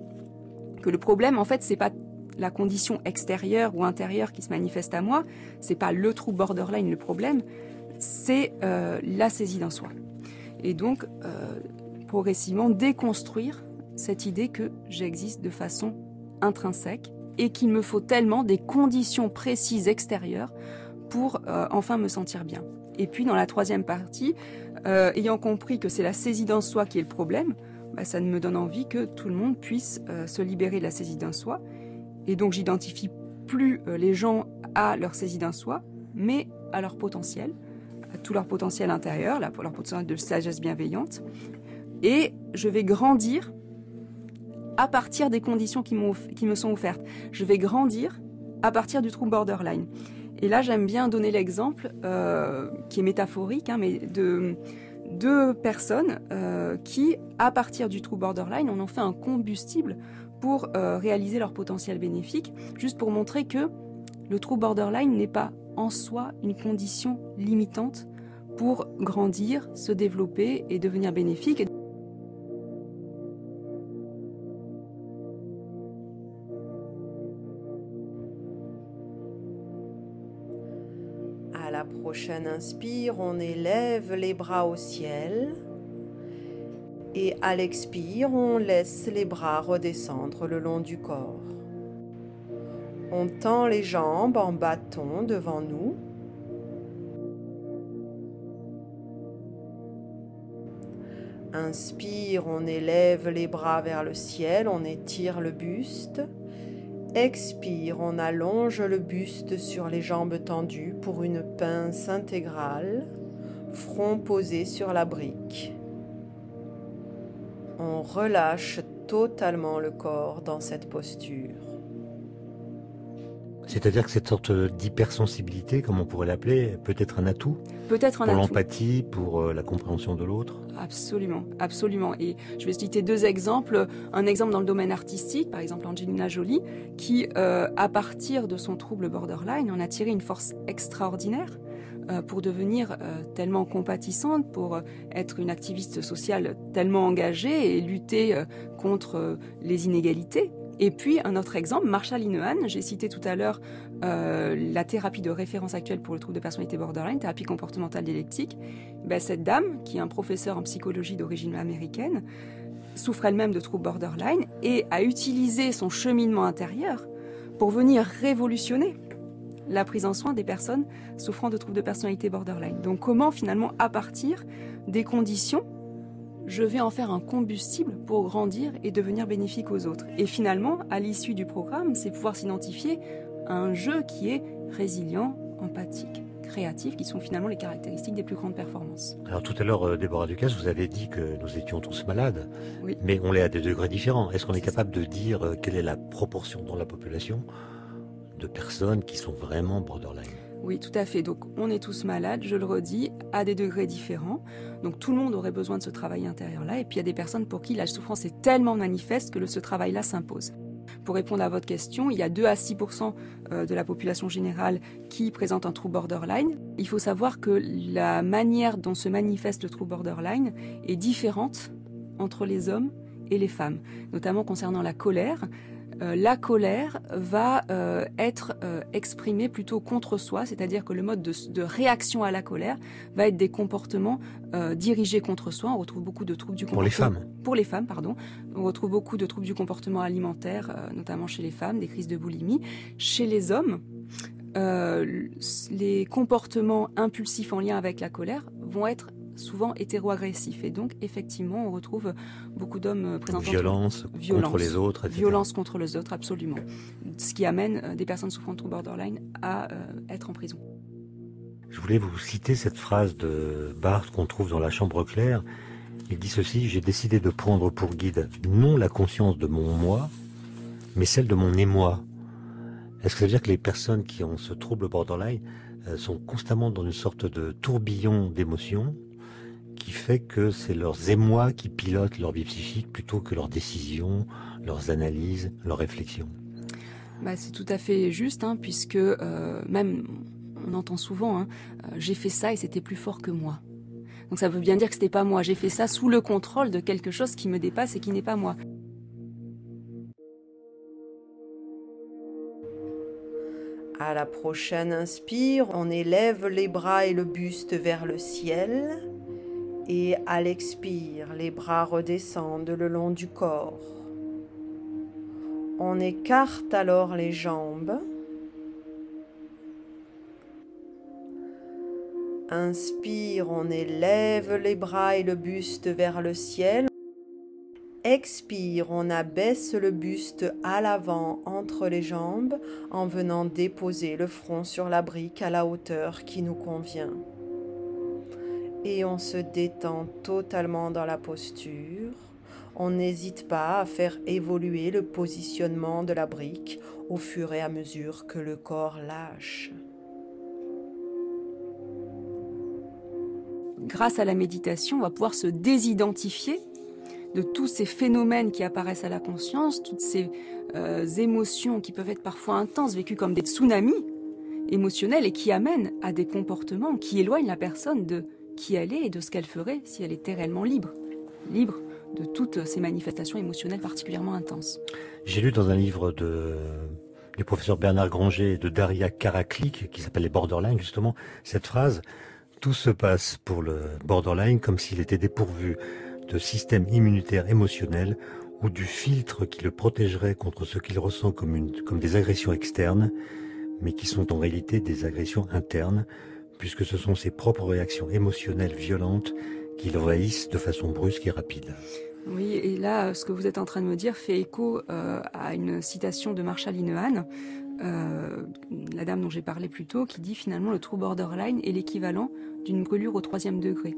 [SPEAKER 3] Que le problème, en fait, c'est pas la condition extérieure ou intérieure qui se manifeste à moi, c'est pas le trouble borderline le problème, c'est la saisie d'un soi. Et donc, progressivement déconstruire cette idée que j'existe de façon intrinsèque et qu'il me faut tellement des conditions précises extérieures pour enfin me sentir bien. Et puis dans la troisième partie, ayant compris que c'est la saisie d'un soi qui est le problème, ça me donne envie que tout le monde puisse se libérer de la saisie d'un soi. Et donc j'identifie plus les gens à leur saisie d'un soi, mais à leur potentiel, à tout leur potentiel intérieur, leur potentiel de sagesse bienveillante. Et je vais grandir à partir des conditions qui me sont offertes. Je vais grandir à partir du trouble borderline. Et là, j'aime bien donner l'exemple, qui est métaphorique, mais de deux personnes qui, à partir du trouble borderline, en ont fait un combustible pour réaliser leur potentiel bénéfique, juste pour montrer que le trouble borderline n'est pas en soi une condition limitante pour grandir, se développer et devenir bénéfique.
[SPEAKER 1] À la prochaine inspire, on élève les bras au ciel. Et à l'expire, on laisse les bras redescendre le long du corps. On tend les jambes en bâton devant nous. Inspire, on élève les bras vers le ciel, on étire le buste. Expire, on allonge le buste sur les jambes tendues pour une pince intégrale, front posé sur la brique. On relâche totalement le corps dans cette posture.
[SPEAKER 2] C'est-à-dire que cette sorte d'hypersensibilité, comme on pourrait l'appeler, peut être un atout
[SPEAKER 3] Peut-être un
[SPEAKER 2] pour
[SPEAKER 3] atout.
[SPEAKER 2] l'empathie, pour la compréhension de l'autre.
[SPEAKER 3] Absolument, absolument. Et je vais citer deux exemples. Un exemple dans le domaine artistique, par exemple Angelina Jolie, qui, à partir de son trouble borderline, en a tiré une force extraordinaire pour devenir tellement compatissante, pour être une activiste sociale tellement engagée et lutter contre les inégalités. Et puis, un autre exemple, Marsha Linehan, j'ai cité tout à l'heure la thérapie de référence actuelle pour le trouble de personnalité borderline, thérapie comportementale dialectique. Cette dame, qui est un professeur en psychologie d'origine américaine, souffre elle-même de trouble borderline et a utilisé son cheminement intérieur pour venir révolutionner la prise en soin des personnes souffrant de troubles de personnalité borderline. Donc comment finalement, à partir des conditions, je vais en faire un combustible pour grandir et devenir bénéfique aux autres. Et finalement, à l'issue du programme, c'est pouvoir s'identifier à un jeu qui est résilient, empathique, créatif, qui sont finalement les caractéristiques des plus grandes performances.
[SPEAKER 2] Alors tout à l'heure, Déborah Ducasse, vous avez dit que nous étions tous malades,
[SPEAKER 3] Oui.
[SPEAKER 2] Mais on l'est à des degrés différents. Est-ce qu'on est capable de dire quelle est la proportion dans la population de personnes qui sont vraiment borderline ?
[SPEAKER 3] Oui, tout à fait. Donc, on est tous malades, je le redis, à des degrés différents. Donc, tout le monde aurait besoin de ce travail intérieur-là. Et puis, il y a des personnes pour qui la souffrance est tellement manifeste que ce travail-là s'impose. Pour répondre à votre question, il y a 2 à 6% de la population générale qui présente un trouble borderline. Il faut savoir que la manière dont se manifeste le trouble borderline est différente entre les hommes et les femmes, notamment concernant la colère. La colère va être exprimée plutôt contre soi, c'est-à-dire que le mode de réaction à la colère va être des comportements dirigés contre soi. On retrouve beaucoup de troubles du comportement. Pour les femmes, pardon. On retrouve beaucoup de troubles du comportement alimentaire, notamment chez les femmes, des crises de boulimie. Chez les hommes, les comportements impulsifs en lien avec la colère vont être souvent hétéro-agressifs. Et donc, effectivement, on retrouve beaucoup d'hommes présentant...
[SPEAKER 2] Violence contre les autres, etc.
[SPEAKER 3] Violence contre les autres, absolument. Ce qui amène des personnes souffrant de trouble borderline à être en prison.
[SPEAKER 2] Je voulais vous citer cette phrase de Barthes qu'on trouve dans La Chambre claire. Il dit ceci: « J'ai décidé de prendre pour guide non la conscience de mon moi, mais celle de mon émoi. » Est-ce que ça veut dire que les personnes qui ont ce trouble borderline sont constamment dans une sorte de tourbillon d'émotions qui fait que c'est leurs émois qui pilotent leur vie psychique plutôt que leurs décisions, leurs analyses, leurs réflexions?
[SPEAKER 3] C'est tout à fait juste, puisque même on entend souvent j'ai fait ça et c'était plus fort que moi. Donc ça veut bien dire que c'était pas moi. J'ai fait ça sous le contrôle de quelque chose qui me dépasse et qui n'est pas moi.
[SPEAKER 1] À la prochaine inspire, on élève les bras et le buste vers le ciel. Et à l'expire, les bras redescendent le long du corps. On écarte alors les jambes. Inspire, on élève les bras et le buste vers le ciel. Expire, on abaisse le buste à l'avant entre les jambes en venant déposer le front sur la brique à la hauteur qui nous convient. Et on se détend totalement dans la posture. On n'hésite pas à faire évoluer le positionnement de la brique au fur et à mesure que le corps lâche.
[SPEAKER 3] Grâce à la méditation, on va pouvoir se désidentifier de tous ces phénomènes qui apparaissent à la conscience, toutes ces émotions qui peuvent être parfois intenses, vécues comme des tsunamis émotionnels et qui amènent à des comportements qui éloignent la personne de qui elle est et de ce qu'elle ferait si elle était réellement libre de toutes ces manifestations émotionnelles particulièrement intenses.
[SPEAKER 2] J'ai lu dans un livre du professeur Bernard Granger et de Daria Karaklik, qui s'appelle Les Borderline, justement, cette phrase: tout se passe pour le borderline comme s'il était dépourvu de système immunitaire émotionnel ou du filtre qui le protégerait contre ce qu'il ressent comme des agressions externes, mais qui sont en réalité des agressions internes, puisque ce sont ses propres réactions émotionnelles violentes qui l'envahissent de façon brusque et rapide.
[SPEAKER 3] Oui, et là, ce que vous êtes en train de me dire fait écho à une citation de Marsha Linehan, la dame dont j'ai parlé plus tôt, qui dit finalement le trou borderline est l'équivalent d'une brûlure au 3e degré.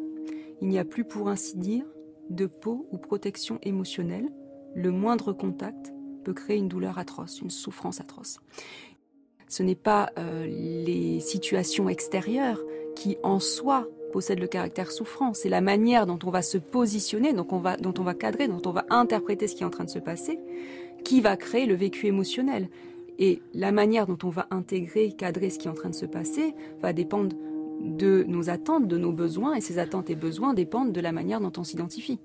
[SPEAKER 3] Il n'y a plus, pour ainsi dire, de peau ou protection émotionnelle. Le moindre contact peut créer une douleur atroce, une souffrance atroce. Ce n'est pas les situations extérieures qui, en soi, possèdent le caractère souffrant. C'est la manière dont on va se positionner, dont on va cadrer, dont on va interpréter ce qui est en train de se passer, qui va créer le vécu émotionnel. Et la manière dont on va intégrer, cadrer ce qui est en train de se passer va dépendre de nos attentes, de nos besoins, et ces attentes et besoins dépendent de la manière dont on s'identifie.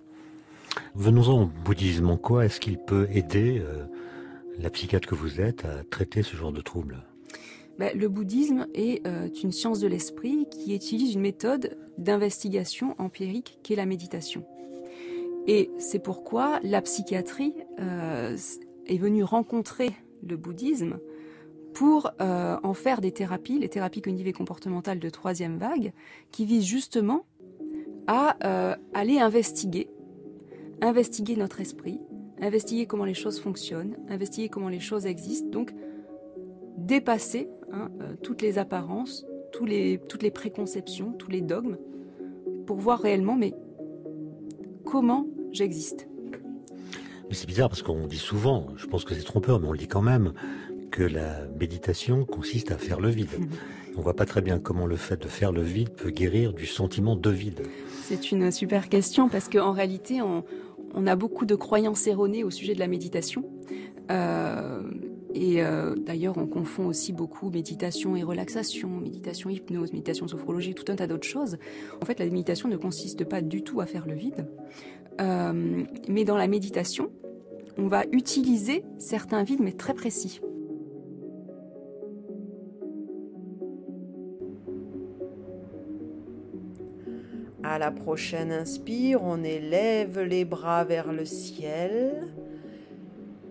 [SPEAKER 2] Venons-en au bouddhisme. En quoi est-ce qu'il peut aider la psychiatre que vous êtes à traiter ce genre de troubles?
[SPEAKER 3] Le bouddhisme est une science de l'esprit qui utilise une méthode d'investigation empirique qu'est la méditation. Et c'est pourquoi la psychiatrie est venue rencontrer le bouddhisme pour en faire des thérapies, les thérapies cognitives et comportementales de 3e vague, qui visent justement à aller investiguer notre esprit, investiguer comment les choses fonctionnent, investiguer comment les choses existent, donc dépasser toutes les apparences, toutes les préconceptions, tous les dogmes, pour voir réellement, mais comment j'existe.
[SPEAKER 2] Mais c'est bizarre parce qu'on dit souvent, je pense que c'est trompeur, mais on le dit quand même, que la méditation consiste à faire le vide. On voit pas très bien comment le fait de faire le vide peut guérir du sentiment de vide.
[SPEAKER 3] C'est une super question parce qu'en réalité, on a beaucoup de croyances erronées au sujet de la méditation. D'ailleurs, on confond aussi beaucoup méditation et relaxation, méditation hypnose, méditation sophrologie, tout un tas d'autres choses. En fait, la méditation ne consiste pas du tout à faire le vide. Mais dans la méditation, on va utiliser certains vides, mais très précis.
[SPEAKER 1] À la prochaine inspire, on élève les bras vers le ciel.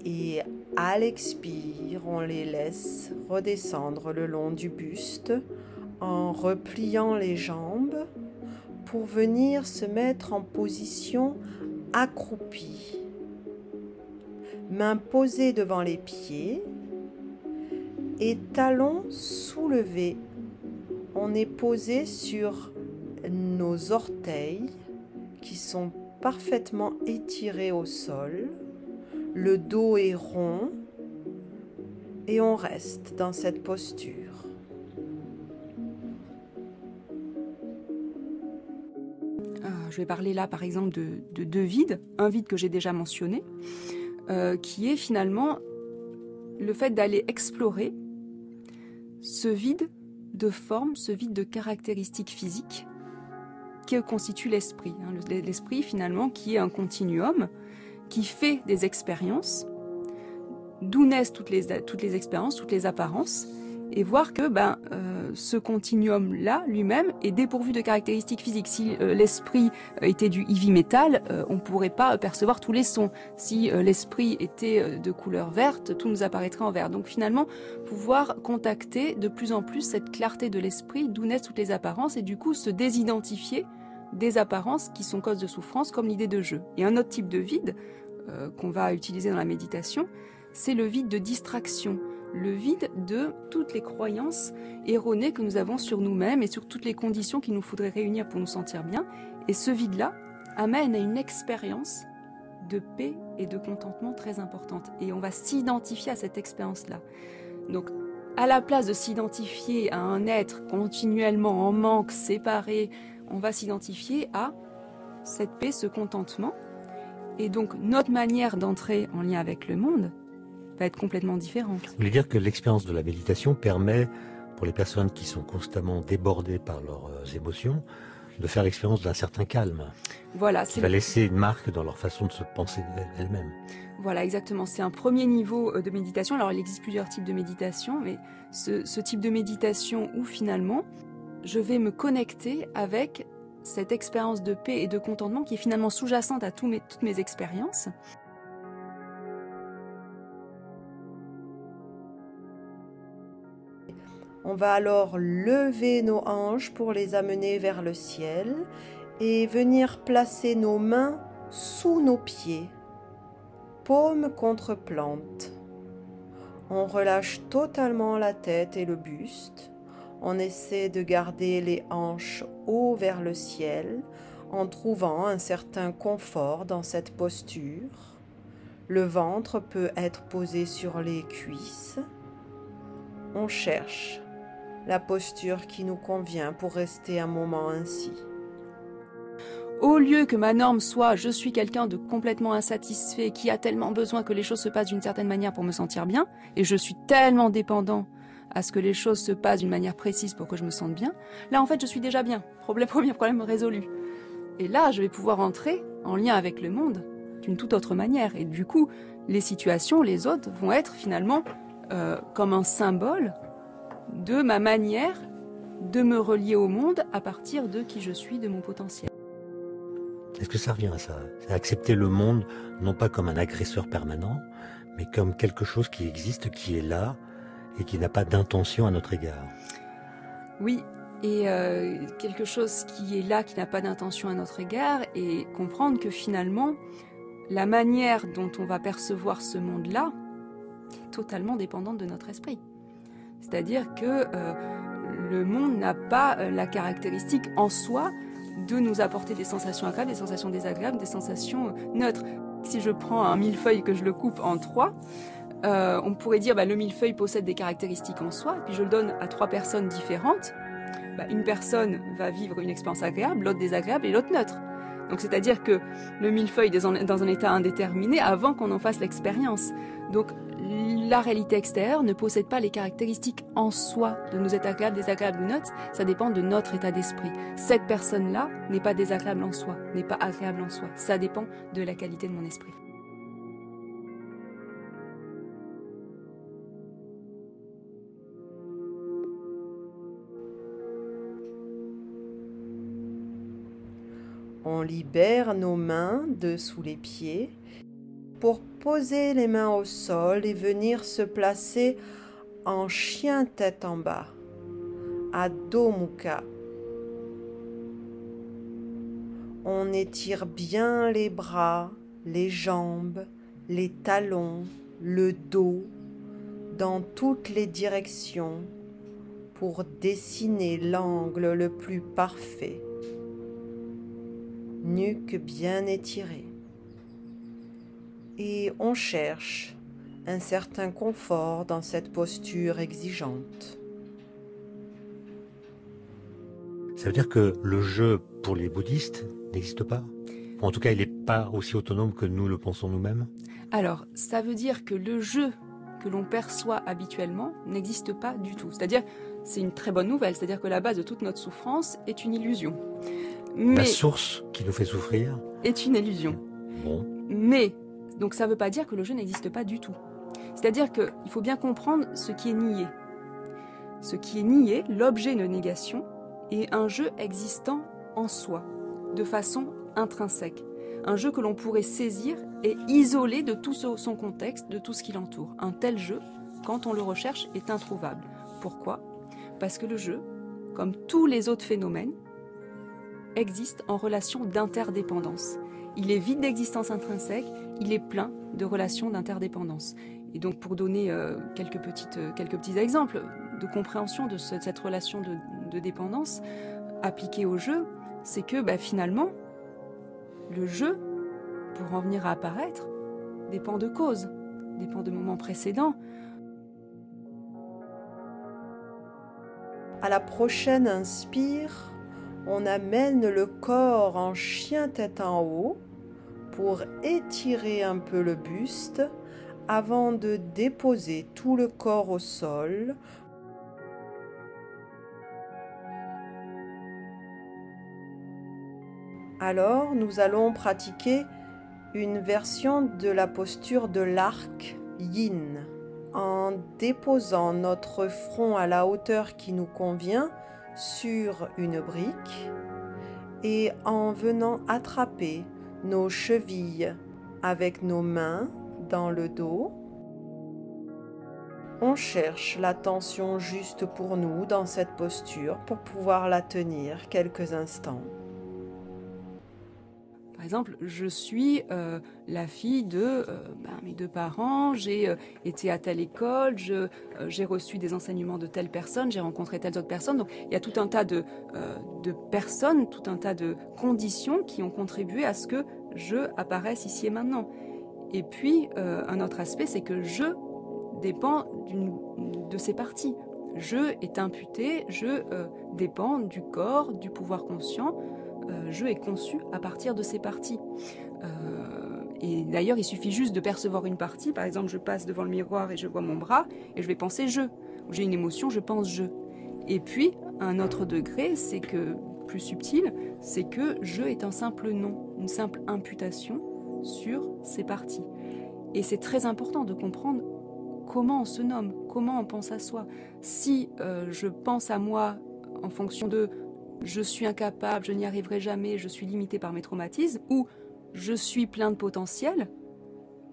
[SPEAKER 1] Et à l'expire, on les laisse redescendre le long du buste en repliant les jambes pour venir se mettre en position accroupie. Mains posées devant les pieds et talons soulevés. On est posé sur nos orteils qui sont parfaitement étirés au sol. Le dos est rond et on reste dans cette posture.
[SPEAKER 3] Je vais parler là par exemple de 2 vides. Un vide que j'ai déjà mentionné, qui est finalement le fait d'aller explorer ce vide de forme, ce vide de caractéristiques physiques que constitue l'esprit. L'esprit finalement qui est un continuum, qui fait des expériences, d'où naissent toutes les expériences, toutes les apparences, et voir que ce continuum-là lui-même est dépourvu de caractéristiques physiques. Si l'esprit était du heavy metal, on ne pourrait pas percevoir tous les sons. Si l'esprit était de couleur verte, tout nous apparaîtrait en vert. Donc finalement, pouvoir contacter de plus en plus cette clarté de l'esprit, d'où naissent toutes les apparences, et du coup se désidentifier des apparences qui sont cause de souffrance, comme l'idée de jeu. Et un autre type de vide qu'on va utiliser dans la méditation, c'est le vide de distraction, le vide de toutes les croyances erronées que nous avons sur nous-mêmes et sur toutes les conditions qu'il nous faudrait réunir pour nous sentir bien. Et ce vide-là amène à une expérience de paix et de contentement très importante. Et on va s'identifier à cette expérience-là. Donc, à la place de s'identifier à un être continuellement en manque, séparé, on va s'identifier à cette paix, ce contentement. Et donc, notre manière d'entrer en lien avec le monde va être complètement différente.
[SPEAKER 2] Vous voulez dire que l'expérience de la méditation permet, pour les personnes qui sont constamment débordées par leurs émotions, de faire l'expérience d'un certain calme.
[SPEAKER 3] Voilà,
[SPEAKER 2] qui va laisser une marque dans leur façon de se penser elles-mêmes.
[SPEAKER 3] Voilà, exactement. C'est un premier niveau de méditation. Alors, il existe plusieurs types de méditation, mais ce type de méditation où finalement, je vais me connecter avec cette expérience de paix et de contentement qui est finalement sous-jacente à toutes mes expériences.
[SPEAKER 1] On va alors lever nos hanches pour les amener vers le ciel et venir placer nos mains sous nos pieds, paume contre plante. On relâche totalement la tête et le buste. On essaie de garder les hanches haut vers le ciel en trouvant un certain confort dans cette posture. Le ventre peut être posé sur les cuisses. On cherche la posture qui nous convient pour rester un moment ainsi.
[SPEAKER 3] Au lieu que ma norme soit « je suis quelqu'un de complètement insatisfait qui a tellement besoin que les choses se passent d'une certaine manière pour me sentir bien et je suis tellement dépendant à ce que les choses se passent d'une manière précise pour que je me sente bien », là en fait je suis déjà bien, premier problème résolu. Et là je vais pouvoir entrer en lien avec le monde d'une toute autre manière et du coup les situations, les autres vont être finalement comme un symbole de ma manière de me relier au monde à partir de qui je suis, de mon potentiel.
[SPEAKER 2] Est-ce que ça revient à ça? C'est accepter le monde, non pas comme un agresseur permanent, mais comme quelque chose qui existe, qui est là, et qui n'a pas d'intention à notre égard.
[SPEAKER 3] Oui, et quelque chose qui est là, qui n'a pas d'intention à notre égard, et comprendre que finalement, la manière dont on va percevoir ce monde-là est totalement dépendante de notre esprit. C'est-à-dire que le monde n'a pas la caractéristique en soi de nous apporter des sensations agréables, des sensations désagréables, des sensations neutres. Si je prends un millefeuille et que je le coupe en 3, on pourrait dire le millefeuille possède des caractéristiques en soi, puis je le donne à 3 personnes différentes. Une personne va vivre une expérience agréable, l'autre désagréable et l'autre neutre. Donc c'est-à-dire que le millefeuille est dans un état indéterminé avant qu'on en fasse l'expérience. Donc la réalité extérieure ne possède pas les caractéristiques en soi de nous être agréable, désagréable ou neutre, ça dépend de notre état d'esprit. Cette personne-là n'est pas désagréable en soi, n'est pas agréable en soi, ça dépend de la qualité de mon esprit.
[SPEAKER 1] On libère nos mains de sous les pieds pour poser les mains au sol et venir se placer en chien tête en bas, Adho Mukha. On étire bien les bras, les jambes, les talons, le dos, dans toutes les directions pour dessiner l'angle le plus parfait. Nuque bien étirée. Et on cherche un certain confort dans cette posture exigeante.
[SPEAKER 2] Ça veut dire que le jeu pour les bouddhistes n'existe pas? En tout cas, il n'est pas aussi autonome que nous le pensons nous-mêmes?
[SPEAKER 3] Alors, ça veut dire que le jeu que l'on perçoit habituellement n'existe pas du tout. C'est-à-dire, c'est une très bonne nouvelle, c'est-à-dire que la base de toute notre souffrance est une illusion. Mais
[SPEAKER 2] la source qui nous fait souffrir
[SPEAKER 3] est une illusion.
[SPEAKER 2] Bon.
[SPEAKER 3] Mais, donc ça ne veut pas dire que le jeu n'existe pas du tout. C'est-à-dire qu'il faut bien comprendre ce qui est nié. ce qui est nié, l'objet de négation, est un jeu existant en soi, de façon intrinsèque. Un jeu que l'on pourrait saisir et isoler de tout son contexte, de tout ce qui l'entoure. Un tel jeu, quand on le recherche, est introuvable. Pourquoi ? Parce que le jeu, comme tous les autres phénomènes, existe en relation d'interdépendance. Il est vide d'existence intrinsèque, il est plein de relations d'interdépendance. Et donc pour donner quelques petits exemples de compréhension de cette relation de dépendance appliquée au jeu, c'est que finalement, le jeu, pour en venir à apparaître, dépend de causes, dépend de moments précédents.
[SPEAKER 1] À la prochaine inspire, on amène le corps en chien tête en haut pour étirer un peu le buste avant de déposer tout le corps au sol. Alors, nous allons pratiquer une version de la posture de l'arc yin en déposant notre front à la hauteur qui nous convient sur une brique et en venant attraper nos chevilles avec nos mains dans le dos. On cherche la tension juste pour nous dans cette posture pour pouvoir la tenir quelques instants.
[SPEAKER 3] Par exemple, je suis la fille de mes deux parents, j'ai été à telle école, j'ai reçu des enseignements de telle personne, j'ai rencontré telle autre personne. Donc il y a tout un tas de personnes, tout un tas de conditions qui ont contribué à ce que je apparaisse ici et maintenant. Et puis, un autre aspect, c'est que je dépend de ces parties. Je est imputé, je dépend du corps, du pouvoir conscient. Je est conçu à partir de ces parties. Et d'ailleurs, il suffit juste de percevoir une partie. Par exemple, je passe devant le miroir et je vois mon bras et je vais penser je. J'ai une émotion, je pense je. Et puis, un autre degré, c'est que, plus subtil, c'est que je est un simple nom, une simple imputation sur ces parties. Et c'est très important de comprendre comment on se nomme, comment on pense à soi. Si je pense à moi en fonction de je suis incapable, je n'y arriverai jamais, je suis limité par mes traumatismes, ou je suis plein de potentiel,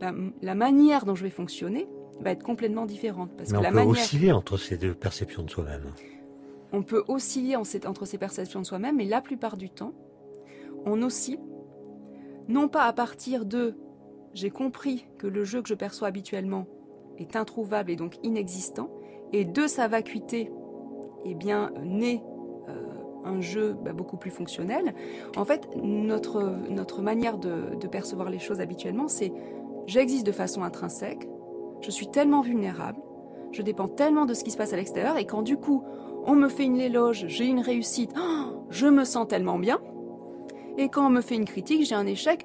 [SPEAKER 3] la manière dont je vais fonctionner va être complètement différente. Parce
[SPEAKER 2] Mais
[SPEAKER 3] que
[SPEAKER 2] on peut osciller entre ces deux perceptions de soi-même.
[SPEAKER 3] On peut osciller entre ces perceptions de soi-même, mais la plupart du temps, on oscille, non pas à partir de « j'ai compris que le jeu que je perçois habituellement est introuvable et donc inexistant », et de sa vacuité, naît un jeu beaucoup plus fonctionnel. En fait, notre manière de percevoir les choses habituellement, c'est « j'existe de façon intrinsèque, je suis tellement vulnérable, je dépends tellement de ce qui se passe à l'extérieur, et quand du coup, on me fait une éloge, j'ai une réussite, je me sens tellement bien, et quand on me fait une critique, j'ai un échec,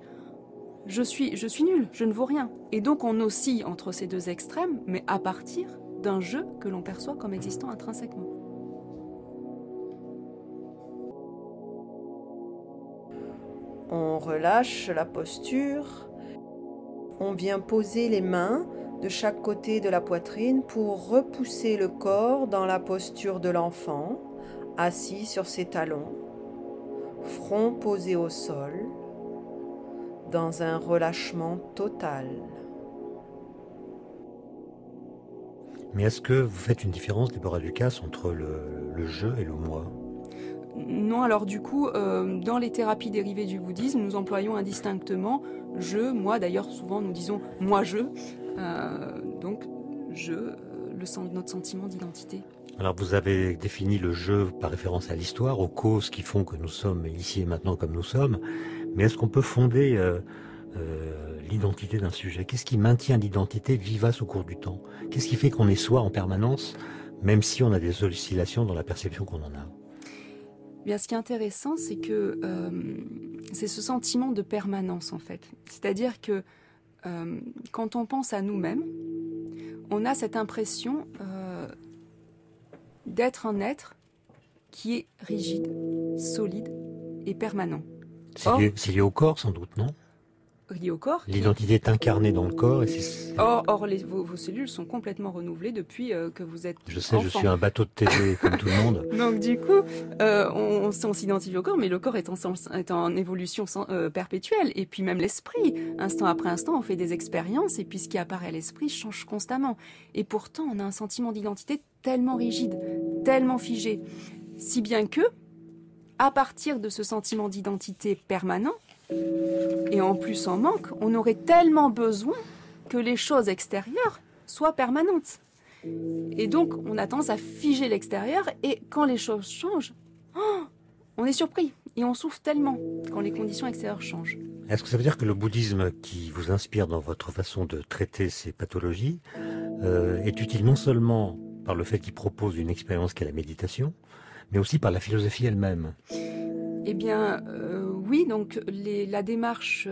[SPEAKER 3] je suis nul, je ne vaux rien. » Et donc on oscille entre ces deux extrêmes, mais à partir d'un jeu que l'on perçoit comme existant intrinsèquement.
[SPEAKER 1] On relâche la posture, on vient poser les mains de chaque côté de la poitrine pour repousser le corps dans la posture de l'enfant, assis sur ses talons, front posé au sol, dans un relâchement total.
[SPEAKER 2] Mais est-ce que vous faites une différence, Déborah Ducasse, entre le je et le moi ?
[SPEAKER 3] Non, alors du coup, dans les thérapies dérivées du bouddhisme, nous employons indistinctement je, moi. D'ailleurs, souvent nous disons moi je. Donc je, notre sentiment d'identité.
[SPEAKER 2] Alors vous avez défini le je par référence à l'histoire, aux causes qui font que nous sommes ici et maintenant comme nous sommes. Mais est-ce qu'on peut fonder l'identité d'un sujet ? Qu'est-ce qui maintient l'identité vivace au cours du temps ? Qu'est-ce qui fait qu'on est soi en permanence, même si on a des oscillations dans la perception qu'on en a ?
[SPEAKER 3] Bien, ce qui est intéressant, c'est que c'est ce sentiment de permanence, en fait. C'est-à-dire que quand on pense à nous-mêmes, on a cette impression d'être un être qui est rigide, solide et permanent.
[SPEAKER 2] C'est lié au corps, sans doute, non ?
[SPEAKER 3] liées au corps.
[SPEAKER 2] L'identité est incarnée dans le corps. Et
[SPEAKER 3] Or vos cellules sont complètement renouvelées depuis que vous êtes
[SPEAKER 2] Je sais,
[SPEAKER 3] enfant.
[SPEAKER 2] je suis un bateau de TV comme tout le monde.
[SPEAKER 3] Donc du coup, on s'identifie au corps, mais le corps est en évolution perpétuelle. Et puis même l'esprit, instant après instant, on fait des expériences, et puis ce qui apparaît à l'esprit change constamment. Et pourtant, on a un sentiment d'identité tellement rigide, tellement figé. Si bien que, à partir de ce sentiment d'identité permanent, et en plus en manque, on aurait tellement besoin que les choses extérieures soient permanentes. Et donc, on a tendance à figer l'extérieur, et quand les choses changent, on est surpris, et on souffre tellement quand les conditions extérieures changent.
[SPEAKER 2] Est-ce que ça veut dire que le bouddhisme qui vous inspire dans votre façon de traiter ces pathologies est utile non seulement par le fait qu'il propose une expérience qu'est la méditation, mais aussi par la philosophie elle-même?
[SPEAKER 3] Eh bien, oui, donc la démarche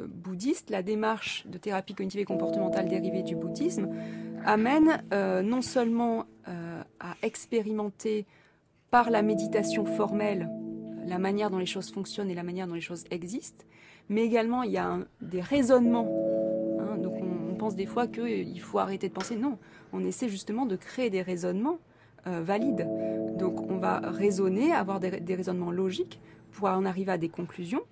[SPEAKER 3] bouddhiste, la démarche de thérapie cognitive et comportementale dérivée du bouddhisme, amène non seulement à expérimenter par la méditation formelle la manière dont les choses fonctionnent et la manière dont les choses existent, mais également il y a des raisonnements. Donc on pense des fois qu'il faut arrêter de penser. Non, on essaie justement de créer des raisonnements valides. Donc on va raisonner, avoir des raisonnements logiques pour en arriver à des conclusions.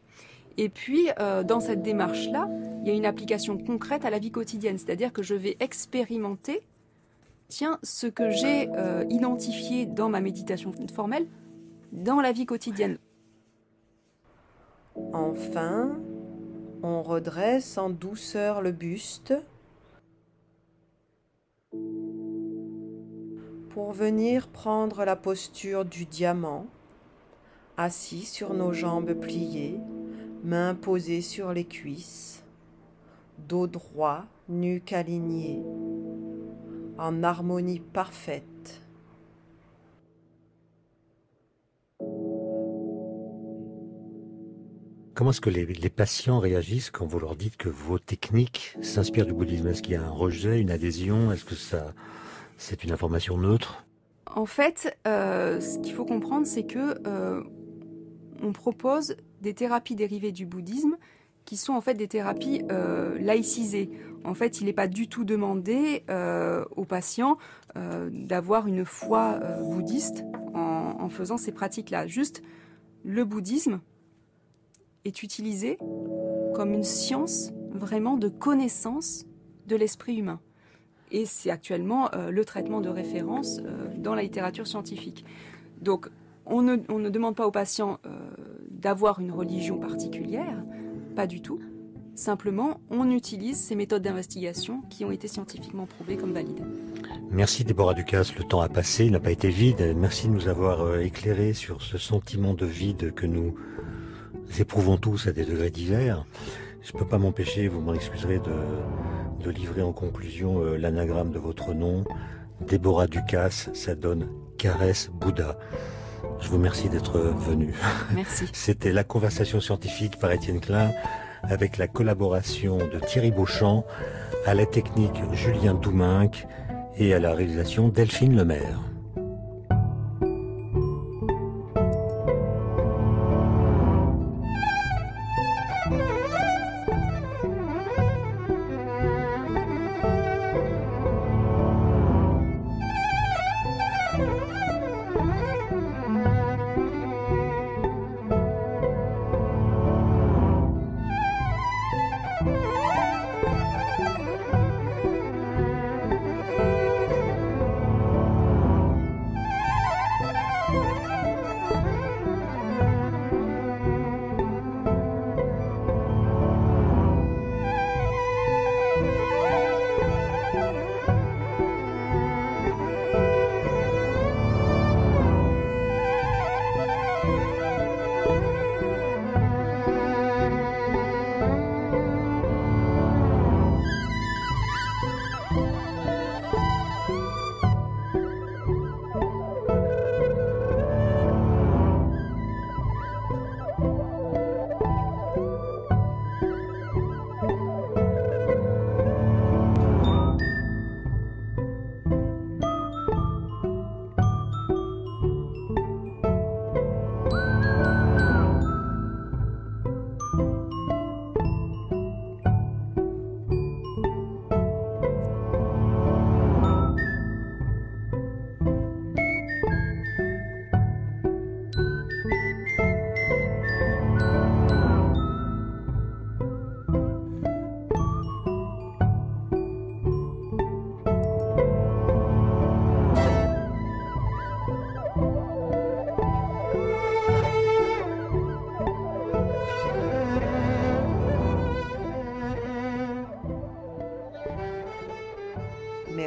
[SPEAKER 3] Et puis dans cette démarche-là, il y a une application concrète à la vie quotidienne, c'est-à-dire que je vais expérimenter ce que j'ai identifié dans ma méditation formelle dans la vie quotidienne.
[SPEAKER 1] Enfin, on redresse en douceur le buste pour venir prendre la posture du diamant, assis sur nos jambes pliées, mains posées sur les cuisses, dos droit, nuque alignée, en harmonie parfaite.
[SPEAKER 2] Comment est-ce que les patients réagissent quand vous leur dites que vos techniques s'inspirent du bouddhisme? Est-ce qu'il y a un rejet, une adhésion? Est-ce que c'est une information neutre?
[SPEAKER 3] En fait, ce qu'il faut comprendre, c'est que on propose des thérapies dérivées du bouddhisme qui sont en fait des thérapies laïcisées. En fait, il n'est pas du tout demandé aux patients d'avoir une foi bouddhiste en faisant ces pratiques-là. Juste, le bouddhisme est utilisé comme une science vraiment de connaissance de l'esprit humain. Et c'est actuellement le traitement de référence dans la littérature scientifique. Donc, on ne demande pas aux patients d'avoir une religion particulière, pas du tout. Simplement, on utilise ces méthodes d'investigation qui ont été scientifiquement prouvées comme valides.
[SPEAKER 2] Merci Déborah Ducasse, le temps a passé, il n'a pas été vide. Merci de nous avoir éclairé sur ce sentiment de vide que nous éprouvons tous à des degrés divers. Je ne peux pas m'empêcher, vous m'en excuserez, de livrer en conclusion l'anagramme de votre nom. Déborah Ducasse, ça donne Caresse Bouddha. Je vous remercie d'être venu.
[SPEAKER 3] Merci.
[SPEAKER 2] C'était La Conversation Scientifique par Étienne Klein, avec la collaboration de Thierry Beauchamp, à la technique Julien Douminc et à la réalisation Delphine Lemaire.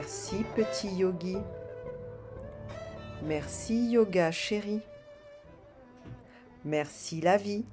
[SPEAKER 1] Merci petit yogi. Merci yoga chéri. Merci la vie.